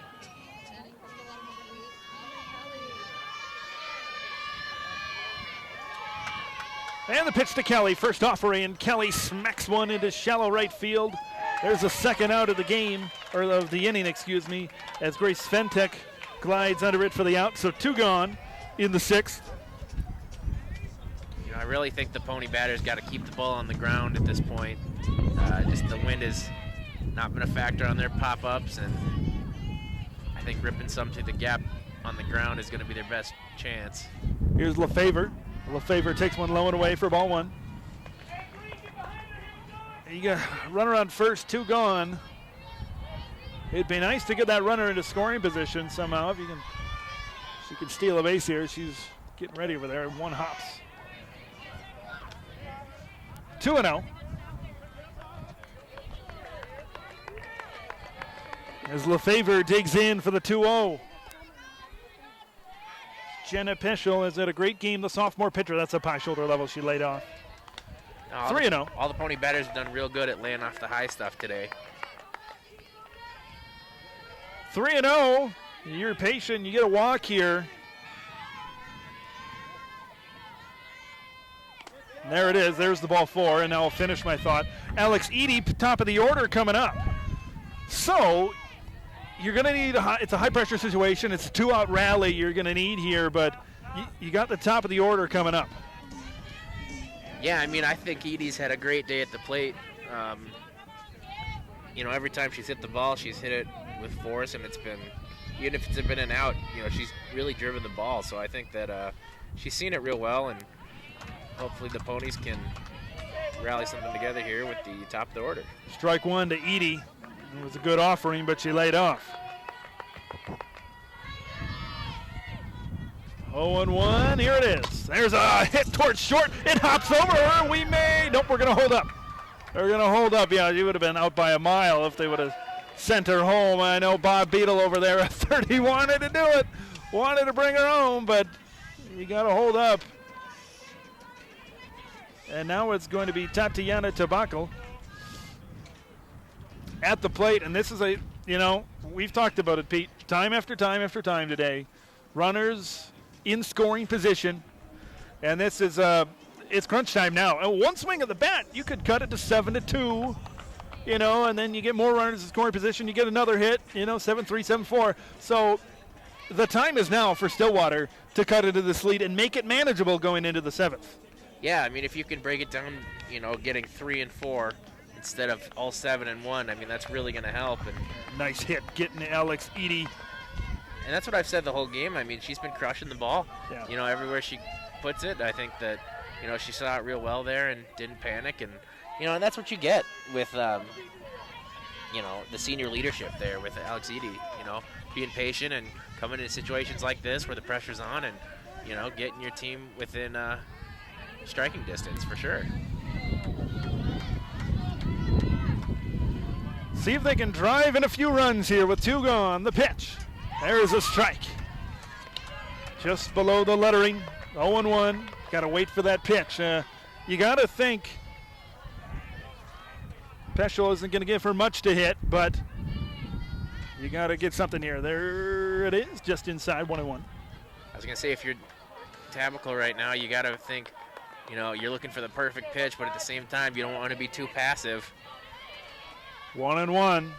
And the pitch to Kelly. First offering, and Kelly smacks one into shallow right field. There's a second out of the game, or of the inning, excuse me, as Grace Sventek glides under it for the out. So 2 gone in the 6th. I really think the Pony batters got to keep the ball on the ground at this point. Just the wind has not been a factor on their pop-ups, and I think ripping some to the gap on the ground is going to be their best chance. Here's LaFavor. LaFavor takes one low and away for ball 1. You got runner on first, 2 gone. It'd be nice to get that runner into scoring position somehow. If she can steal a base here. She's getting ready over there. 1 hops. 2-0. As LeFevre digs in for the 2-0. Jenna Peschel has had a great game. The sophomore pitcher, that's up high shoulder level. She laid off. 3-0. All the pony batters have done real good at laying off the high stuff today. 3-0. You're patient. You get a walk here. And there it is. There's the ball 4. And now I'll finish my thought. Alex Eady, top of the order coming up. So you're going to need it's a high-pressure situation. It's a 2-out rally you're going to need here, but you got the top of the order coming up. Yeah, I mean, I think Edie's had a great day at the plate. Every time she's hit the ball, she's hit it with force, and it's been, even if it's been an out, she's really driven the ball. So I think that she's seen it real well, and hopefully the ponies can rally something together here with the top of the order. Strike 1 to Edie. It was a good offering, but she laid off. 0-1, here it is. There's a hit towards short. It hops over her. Nope, we're going to hold up. They're going to hold up. Yeah, she would have been out by a mile if they would have sent her home. I know Bob Beadle over there at 30 wanted to do it. Wanted to bring her home, but you got to hold up. And now it's going to be Tatiana Tabacal at the plate. And this is we've talked about it, Pete, time after time after time today. Runners in scoring position, and this is it's crunch time now. And one swing of the bat, you could cut it to 7-2, and then you get more runners in scoring position. You get another hit, 7-3, 7-4. So the time is now for Stillwater to cut into this lead and make it manageable going into the 7th. Yeah, I mean, if you can break it down, getting 3 and 4 instead of all 7 and 1, I mean, that's really going to help. And nice hit getting Alex Eady. And that's what I've said the whole game. I mean, she's been crushing the ball. Yeah. Everywhere she puts it. I think that, she saw it real well there and didn't panic. And, and that's what you get with, the senior leadership there with Alex Eady, being patient and coming into situations like this where the pressure's on and, getting your team within striking distance for sure. See if they can drive in a few runs here with 2 gone. The pitch. There's a strike. Just below the lettering. 0-1. Got to wait for that pitch. You got to think Peschel isn't going to give her much to hit, but you got to get something here. There it is, just inside 1-1. I was going to say, if you're Tabacal right now, you got to think, you're looking for the perfect pitch, but at the same time, you don't want to be too passive. 1-1.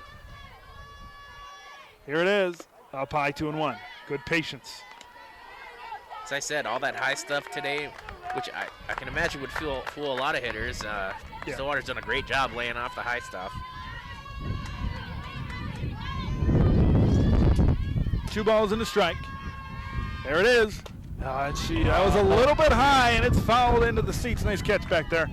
Here it is. Up high, 2-1. Good patience. As I said, all that high stuff today, which I can imagine would fool a lot of hitters. Stillwater's done a great job laying off the high stuff. 2 balls and a strike. There it is. That was a little bit high, and it's fouled into the seats. Nice catch back there.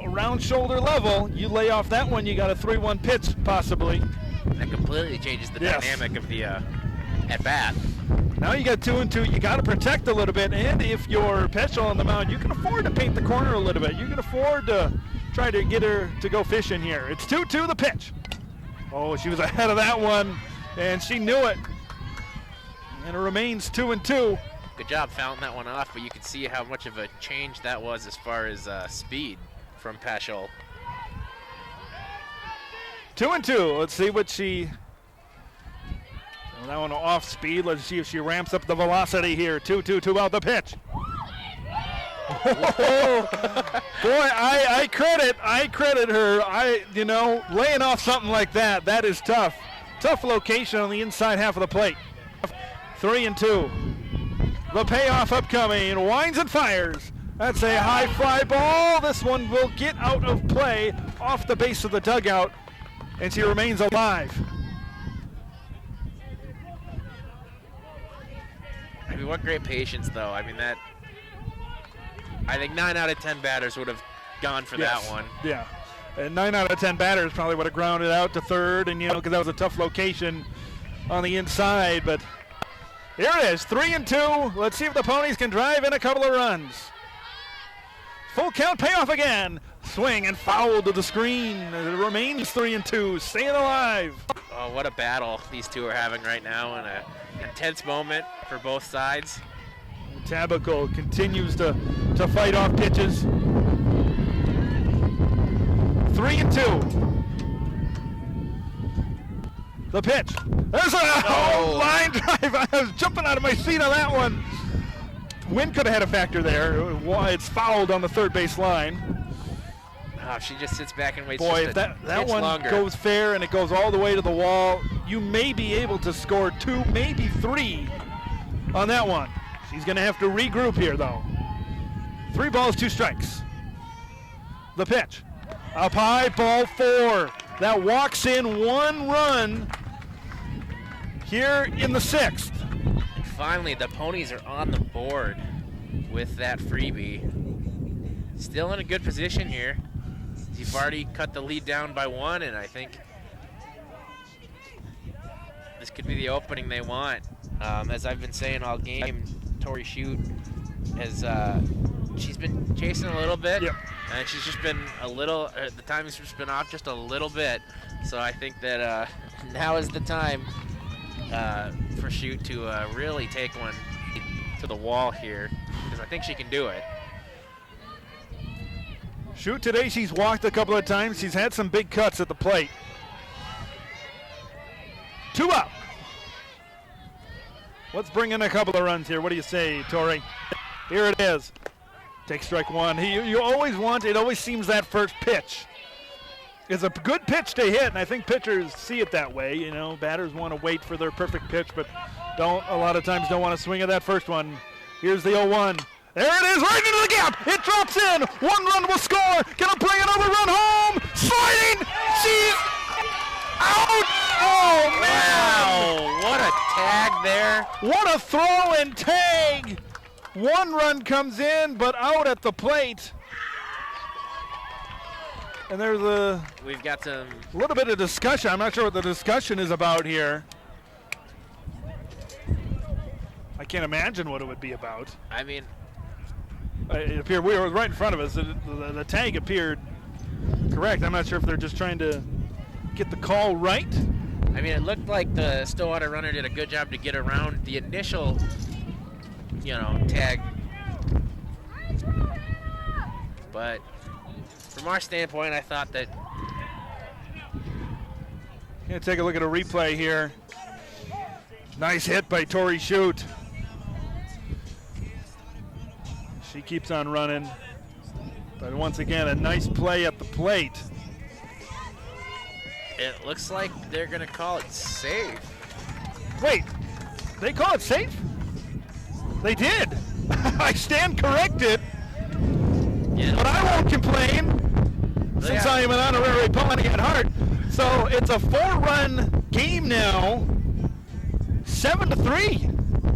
Around shoulder level, you lay off that one, you got a 3-1 pitch possibly. That completely changes the dynamic of the at-bat. Now you got 2-2. You got to protect a little bit, and if you're Peschel on the mound, you can afford to paint the corner a little bit. You can afford to try to get her to go fishing here. It's 2-2 the pitch. Oh, she was ahead of that one, and she knew it. And it remains 2-2. Good job fouling that one off, but you can see how much of a change that was as far as speed from Peschel. 2-2. Let's see what she. Well, that one off speed. Let's see if she ramps up the velocity here. 2-2 out the pitch. Boy, I credit her. Laying off something like that. That is tough. Tough location on the inside half of the plate. 3-2. The payoff upcoming. Winds and fires. That's a high fly ball. This one will get out of play off the base of the dugout, and she remains alive. I mean, what great patience, though. I mean, I think 9 out of 10 batters would have gone for Yes. that one. Yeah. And 9 out of 10 batters probably would have grounded out to third, and because that was a tough location on the inside. But here it is, 3-2. Let's see if the Ponies can drive in a couple of runs. Full count payoff again. Swing and foul to the screen. It remains 3-2. Staying alive. Oh, what a battle these two are having right now, and an intense moment for both sides. Tabaco continues to fight off pitches. 3-2. The pitch. There's a line drive. I was jumping out of my seat on that one. Wind could have had a factor there. It's fouled on the third base line. Oh, if she just sits back and waits. Boy, just if a that pitch one longer. goes fair and it goes all the way to the wall, you may be able to score 2, maybe 3 on that one. She's going to have to regroup here, though. 3 balls, 2 strikes. The pitch. Up high, ball 4. That walks in 1 run here in the 6th. And finally, the Ponies are on the board with that freebie. Still in a good position here. You've already cut the lead down by 1, and I think this could be the opening they want. As I've been saying all game, Tori Shute has she's been chasing a little bit, Yep. and she's just been a little. The timing's just been off just a little bit. So I think that now is the time for Shute to really take one to the wall here, because I think she can do it. Shoot, today she's walked a couple of times. She's had some big cuts at the plate. 2 up. Let's bring in a couple of runs here. What do you say, Tori? Here it is. Take strike 1. You always want, it always seems that first pitch is a good pitch to hit, and I think pitchers see it that way. Batters want to wait for their perfect pitch, but a lot of times don't want to swing at that first one. Here's the 0-1. There it is, right into the gap. It drops in. 1 run will score. Gonna bring another run home. Sliding. She's out. Oh, man. Wow, what a tag there. What a throw and tag. 1 run comes in, but out at the plate. And there's We've got some. a little bit of discussion. I'm not sure what the discussion is about here. I can't imagine what it would be about. I mean, It appeared we were right in front of us. The tag appeared correct. I'm not sure if they're just trying to get the call right. it looked like the Stillwater runner did a good job to get around the initial, tag. But from our standpoint, I thought that. Gonna take a look at a replay here. Nice hit by Tori Shute. She keeps on running. But once again, a nice play at the plate. It looks like they're going to call it safe. Wait, they call it safe? They did. I stand corrected, Yeah. but I won't complain since I am an honorary Pawnee at heart. So it's a 4-run game now, 7-3,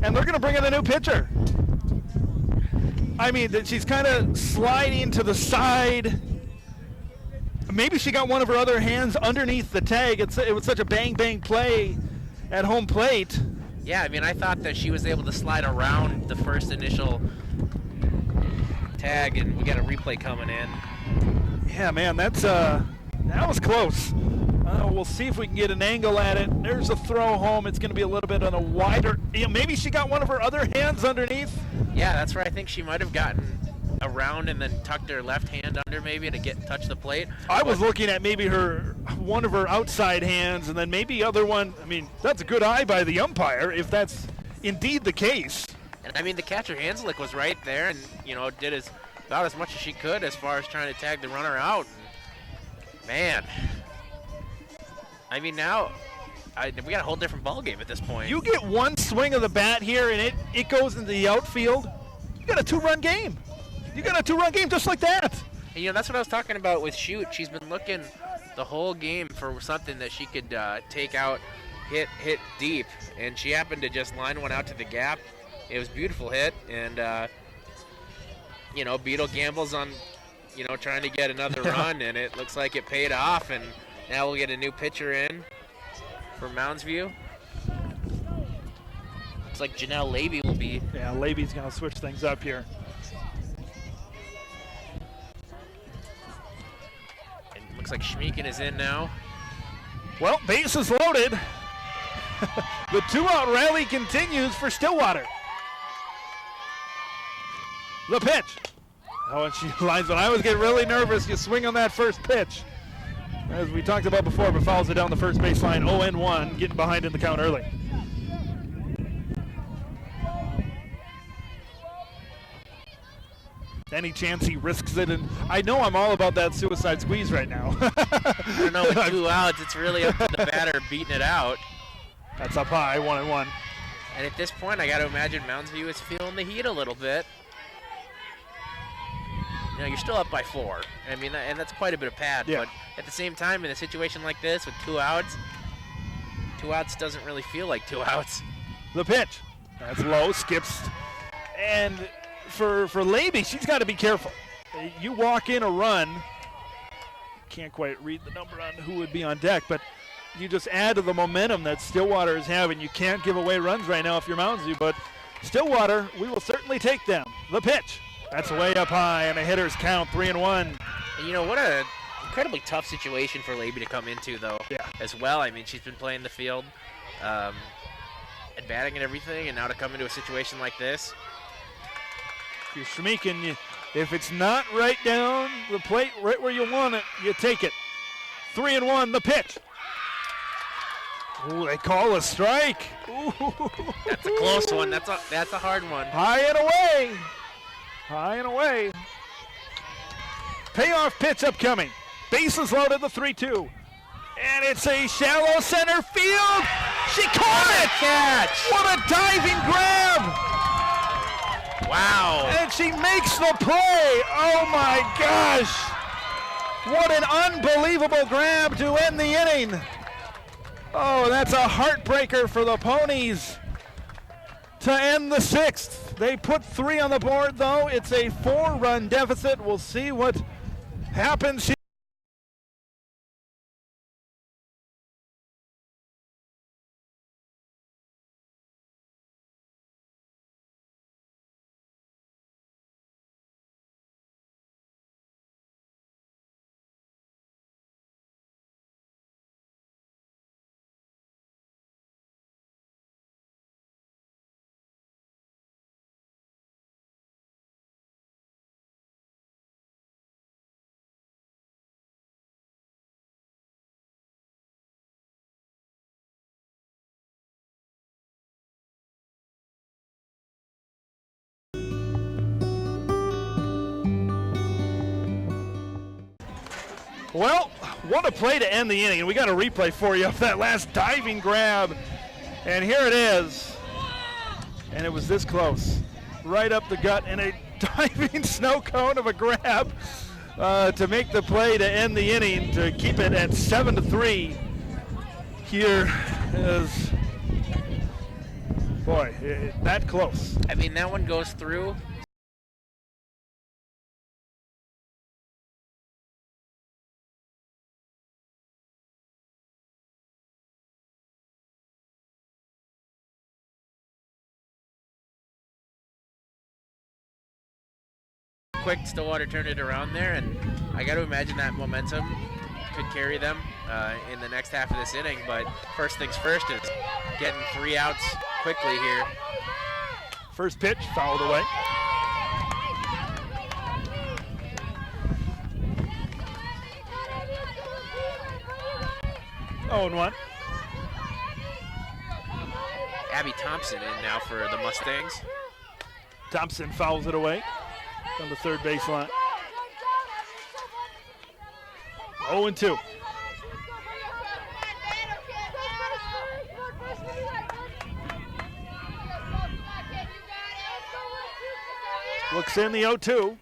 and they're going to bring in a new pitcher. She's kind of sliding to the side. Maybe she got one of her other hands underneath the tag. It was such a bang play at home plate. Yeah, I thought that she was able to slide around the first initial tag, and we got a replay coming in. Yeah, man, that was close. We'll see if we can get an angle at it. There's a throw home. It's going to be a little bit on a wider. Maybe she got one of her other hands underneath. Yeah, that's where I think she might have gotten around and then tucked her left hand under maybe to touch the plate. I was looking at maybe one of her outside hands, and then maybe other one. That's a good eye by the umpire if that's indeed the case. And the catcher Hanslick was right there and did about as much as she could as far as trying to tag the runner out. And, man, now we got a whole different ball game at this point. You get one swing of the bat here, and it goes into the outfield. You got a 2-run game. You got a 2-run game just like that. And, that's what I was talking about with Shute. She's been looking the whole game for something that she could take out, hit deep, and she happened to just line one out to the gap. It was a beautiful hit, and Beetle gambles on trying to get another run, and it looks like it paid off, and now we'll get a new pitcher in for Mounds View. Looks like Janelle Levy will be. Yeah, Levy's going to switch things up here. And looks like Schmeeken is in now. Well, bases loaded. The 2-out rally continues for Stillwater. The pitch. Oh, and she lines it. I always get really nervous. You swing on that first pitch. As we talked about before, but fouls it down the first baseline. 0-1, getting behind in the count early. Any chance he risks it, and I know I'm all about that suicide squeeze right now. I don't know, with 2 outs, it's really up to the batter beating it out. That's up high, 1-1. And at this point, I got to imagine Mounds View is feeling the heat a little bit. You're still up by 4. I mean, and that's quite a bit of pad. Yeah. But at the same time, in a situation like this with 2 outs doesn't really feel like 2 outs. The pitch. That's low, skips. And for Levy, she's got to be careful. You walk in a run, can't quite read the number on who would be on deck, but you just add to the momentum that Stillwater is having. You can't give away runs right now if you're Mounds View, but Stillwater, we will certainly take them. The pitch. That's way up high, and a hitter's count, 3-1. And what an incredibly tough situation for Levy to come into, though, as well. I mean, she's been playing the field and batting and everything, and now to come into a situation like this. If you're Schmeeken, if it's not right down the plate, right where you want it, you take it. 3-1, the pitch. Ooh, they call a strike. Ooh. That's a close one. That's a hard one. High and away. High and away. Payoff pitch upcoming. Bases loaded, the 3-2. And it's a shallow center field. She caught it. Catch. What a diving grab. Wow. And she makes the play. Oh my gosh. What an unbelievable grab to end the inning. Oh, that's a heartbreaker for the Ponies to end the 6th. They put 3 on the board, though. It's a 4-run deficit. We'll see what happens here. Well, what a play to end the inning. And we got a replay for you of that last diving grab. And here it is. And it was this close. Right up the gut in a diving snow cone of a grab to make the play to end the inning, to keep it at 7-3. Here is, boy, that close. I mean, that one goes through. Quick, Stillwater turned it around there, and I got to imagine that momentum could carry them in the next half of this inning. But first things first is getting 3 outs quickly here. First pitch fouled away. Oh, and 1. Abby Thompson in now for the Mustangs. Thompson fouls it away on the third baseline. 0-2. Looks in the 0-2.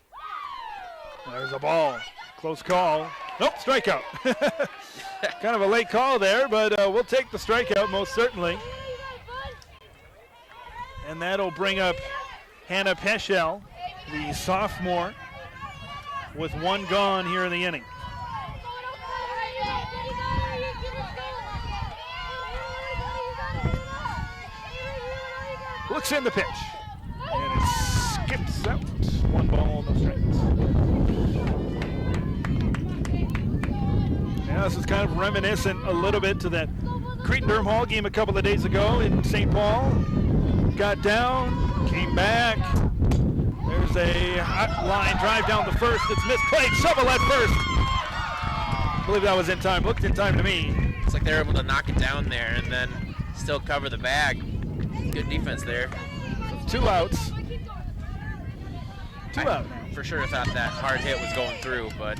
There's a ball. Close call. Nope, strikeout. Kind of a late call there, but we'll take the strikeout most certainly. And that'll bring up Hannah Peschel, the sophomore with one gone here in the inning. Looks in the pitch. And it skips out. 1 ball, no strikes. Yeah, this is kind of reminiscent a little bit to that Cretin-Durham Hall game a couple of days ago in St. Paul. Got down, came back. There's a hot line drive down the first. It's misplayed. Shovel at first. I believe that was in time. Looked in time to me. It's like they're able to knock it down there and then still cover the bag. Good defense there. 2 outs. 2 out. For sure thought that hard hit was going through, but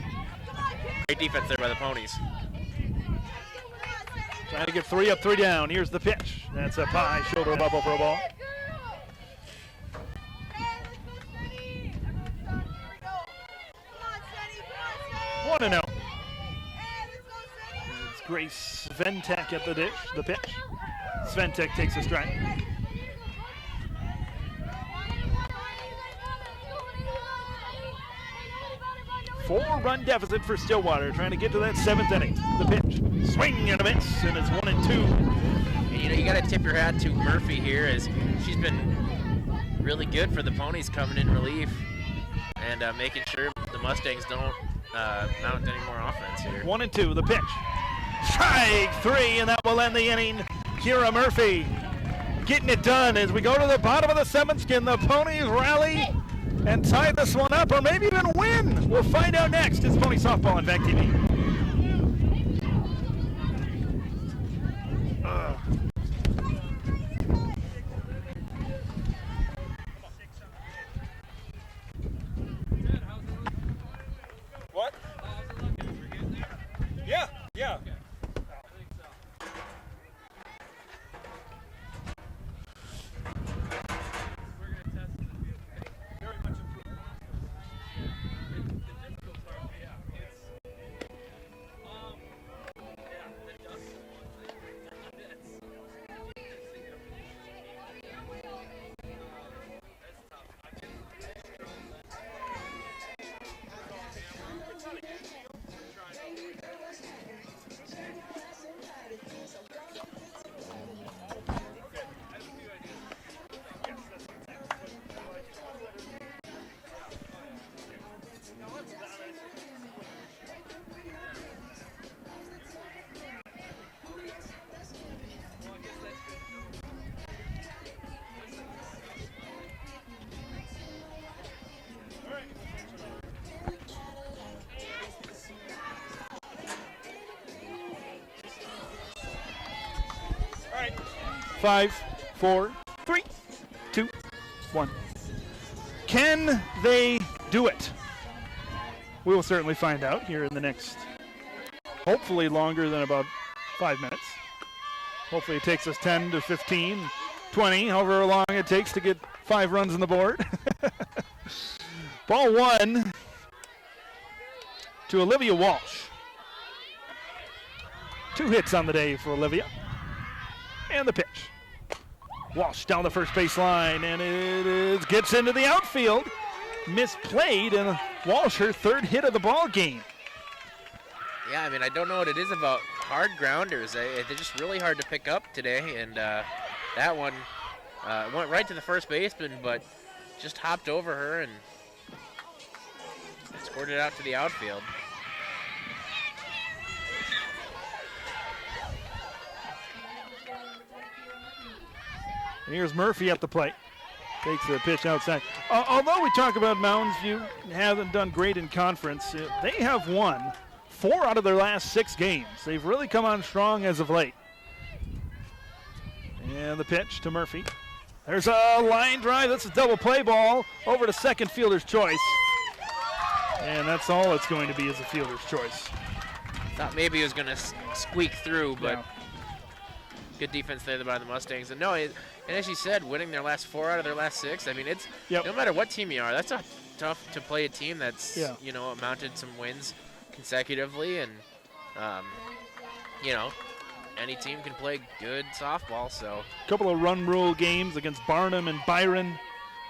great defense there by the Ponies. Trying to get 3 up, 3 down. Here's the pitch. That's a high shoulder bubble for a ball. 1-0. It's Grace Sventek at the dish, the pitch. Sventek takes a strike. 4-run deficit for Stillwater, trying to get to that 7th inning. The pitch, swing and a miss, and it's 1-2. And, you got to tip your hat to Murphy here, as she's been really good for the Ponies coming in relief and making sure the Mustangs don't mount any more offense here. 1-2, the pitch. Strike 3, and that will end the inning. Kira Murphy getting it done as we go to the bottom of the 7th. Can the Ponies rally and tie this one up, or maybe even win? We'll find out next. It's Pony Softball on VAC TV. What? Yeah. Five, 4, 3, 2, 1. Can they do it? We will certainly find out here in the next, hopefully longer than about 5 minutes. Hopefully it takes us 10 to 15, 20, however long it takes to get 5 runs on the board. Ball 1 to Olivia Walsh. 2 hits on the day for Olivia. And the pitch. Walsh down the first base line, and it gets into the outfield. Misplayed, and Walsh, her 3rd hit of the ball game. Yeah, I mean, I don't know what it is about hard grounders. They're just really hard to pick up today, and that one went right to the first baseman, but just hopped over her and scored it out to the outfield. And here's Murphy at the plate. Takes the pitch outside. Although we talk about Mounds View hasn't done great in conference, they have won 4 out of their last 6 games. They've really come on strong as of late. And the pitch to Murphy. There's a line drive. That's a double play ball over to second fielder's choice. And that's all it's going to be is a fielder's choice. Thought maybe it was going to squeak through, but Yeah. Good defense there by the Mustangs. And no, and as you said, winning their last 4 out of their last 6. I mean, it's no matter what team you are, that's tough to play a team that's mounted some wins consecutively, and any team can play good softball. So a couple of run rule games against Barnum and Byron,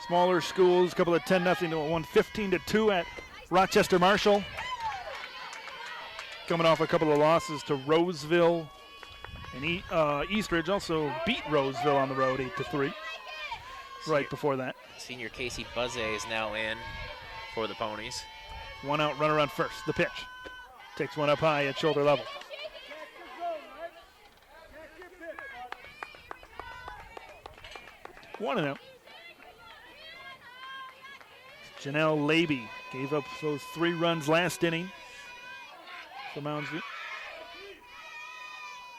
smaller schools. A couple of 10-0 to 1, 15-2 at Rochester Marshall coming off a couple of losses to Roseville. And Eastridge also beat Roseville on the road 8-3 right before that. Senior Casey Buzze is now in for the Ponies. 1 out, runner on first. The pitch. Takes one up high at shoulder level. One and out. Janelle Laby gave up those 3 runs last inning for Mounds View.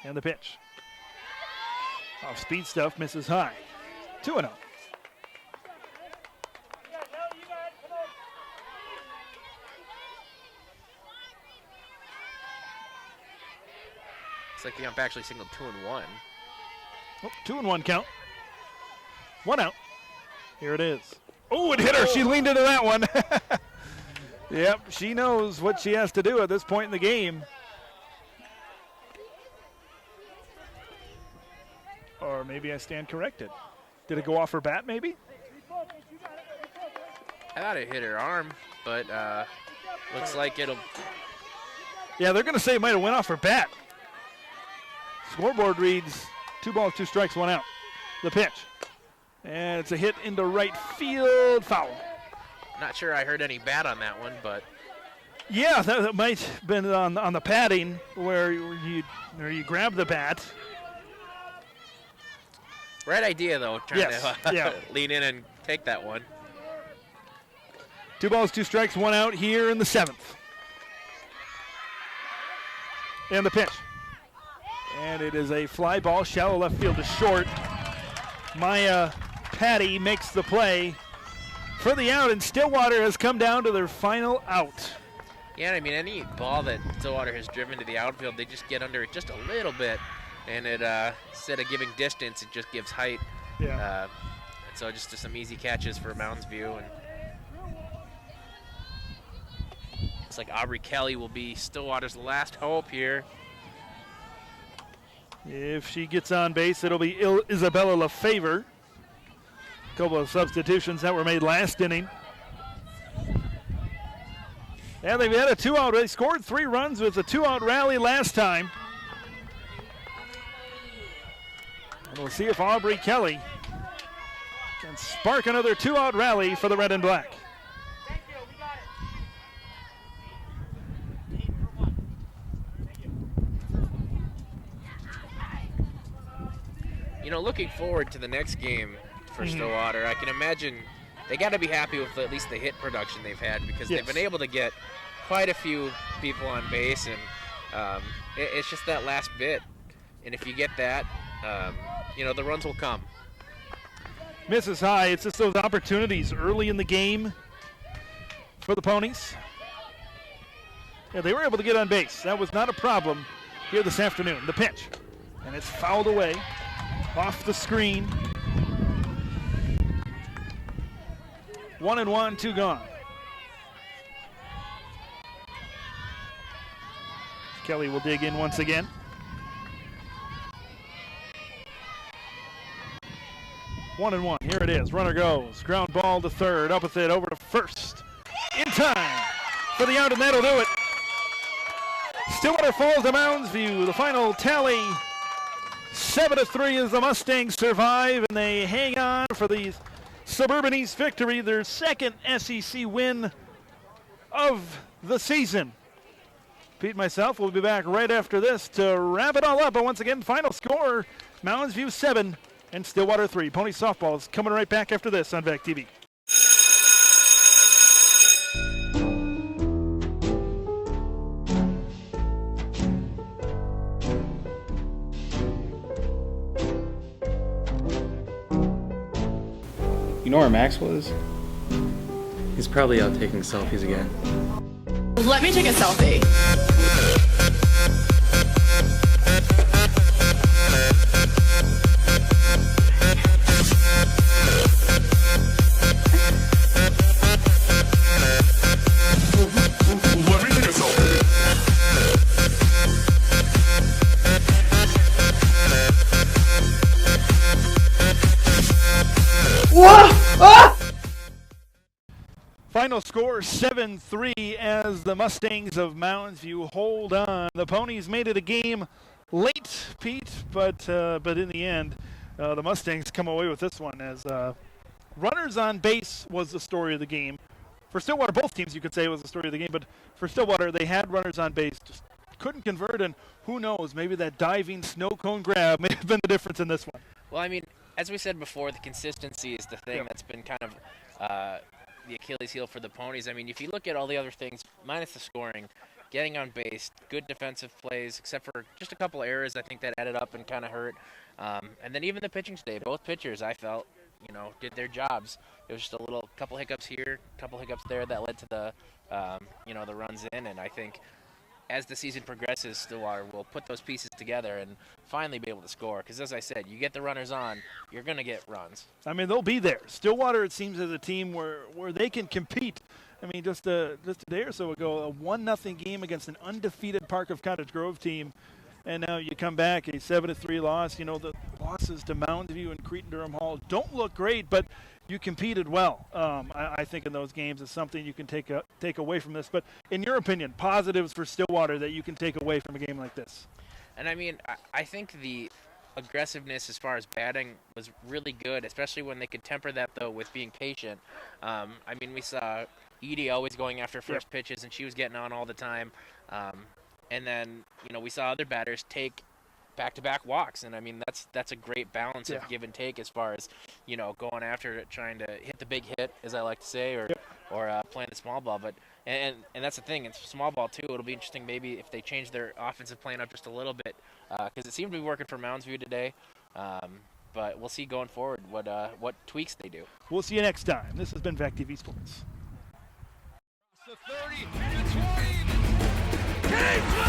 And the pitch. Off speed stuff, misses high. 2-0. Looks like the ump actually signaled 2-1. Oh, 2-1 count. 1 out. Here it is. Oh, it hit her. She leaned into that one. Yep, she knows what she has to do at this point in the game. Or maybe I stand corrected. Did it go off her bat, maybe? I thought it hit her arm, but looks like it'll... Yeah, they're going to say it might have went off her bat. Scoreboard reads 2 balls, 2 strikes, 1 out. The pitch. And it's a hit into right field, foul. Not sure I heard any bat on that one, but... Yeah, that might have been on the padding where you grab the bat. Right idea, though, trying Yes, to lean in and take that one. 2 balls, 2 strikes, 1 out here in the 7th. And the pitch. And it is a fly ball, shallow left field to short. Maya Patty makes the play for the out, and Stillwater has come down to their final out. Yeah, I mean, any ball that Stillwater has driven to the outfield, they just get under it just a little bit. And it instead of giving distance, it just gives height. Yeah. And so just some easy catches for Mounds View. And looks like Aubrey Kelly will be Stillwater's last hope here. If she gets on base, it'll be Isabella LaFavor. A couple of substitutions that were made last inning. And they've had a 2-out. They scored 3 runs with a 2-out rally last time. And we'll see if Aubrey Kelly can spark another 2-out rally for the Red and Black. You know, looking forward to the next game for Stillwater, I can imagine they got to be happy with at least the hit production they've had, because they've been able to get quite a few people on base, and it's just that last bit. And if you get that, you know, the runs will come. Misses high. It's just those opportunities early in the game for the Ponies. Yeah, they were able to get on base. That was not a problem here this afternoon. The pitch. And it's fouled away off the screen. 1-1, 2 gone. Kelly will dig in once again. One and one. Here it is. Runner goes. Ground ball to third. Up with it. Over to first. In time for the out, and that'll do it. Stillwater falls to Mounds View. The final tally 7-3 as the Mustangs survive, and they hang on for the Suburban East victory, their second SEC win of the season. Pete and myself will be back right after this to wrap it all up. But once again, final score, Mounds View 7 and Stillwater 3. Pony softball is coming right back after this on VEC TV. You know where Max was? He's probably out taking selfies again. Let me take a selfie. Final final score 7-3 as the Mustangs of Mounds View hold on. The Ponies made it a game late, Pete, but in the end, the Mustangs come away with this one as runners on base was the story of the game. For Stillwater, both teams you could say was the story of the game, but for Stillwater, they had runners on base, just couldn't convert, and who knows, maybe that diving snow cone grab may have been the difference in this one. Well, I mean, as we said before, the consistency is the thing that's been kind of the Achilles heel for the Ponies. I mean, if you look at all the other things, minus the scoring, getting on base, good defensive plays, except for just a couple errors, I think that added up and kind of hurt. And then even the pitching today, both pitchers, I felt, did their jobs. It was just a couple hiccups here, couple hiccups there that led to the, the runs in. And I think as the season progresses, Stillwater will put those pieces together and finally be able to score. Because as I said, you get the runners on, you're going to get runs. I mean, they'll be there. Stillwater, it seems, is a team where they can compete. I mean, just a day or so ago, a 1-0 game against an undefeated Park of Cottage Grove team. And now you come back, a 7-3 loss. The losses to Mounds View and Cretin-Durham Hall don't look great, but you competed well. I think in those games is something you can take away from this. But in your opinion, positives for Stillwater that you can take away from a game like this? And I mean, I think the aggressiveness as far as batting was really good, especially when they could temper that, though, with being patient. I mean, we saw Edie always going after first pitches, and she was getting on all the time. And then, we saw other batters take back-to-back walks, and I mean that's a great balance of give and take as far as going after it, trying to hit the big hit, as I like to say, or playing the small ball. But and that's the thing, it's small ball too. It'll be interesting maybe if they change their offensive plan up just a little bit, because it seemed to be working for Mounds View today. But we'll see going forward what tweaks they do. We'll see you next time. This has been VAC TV Sports. The 30, the 20,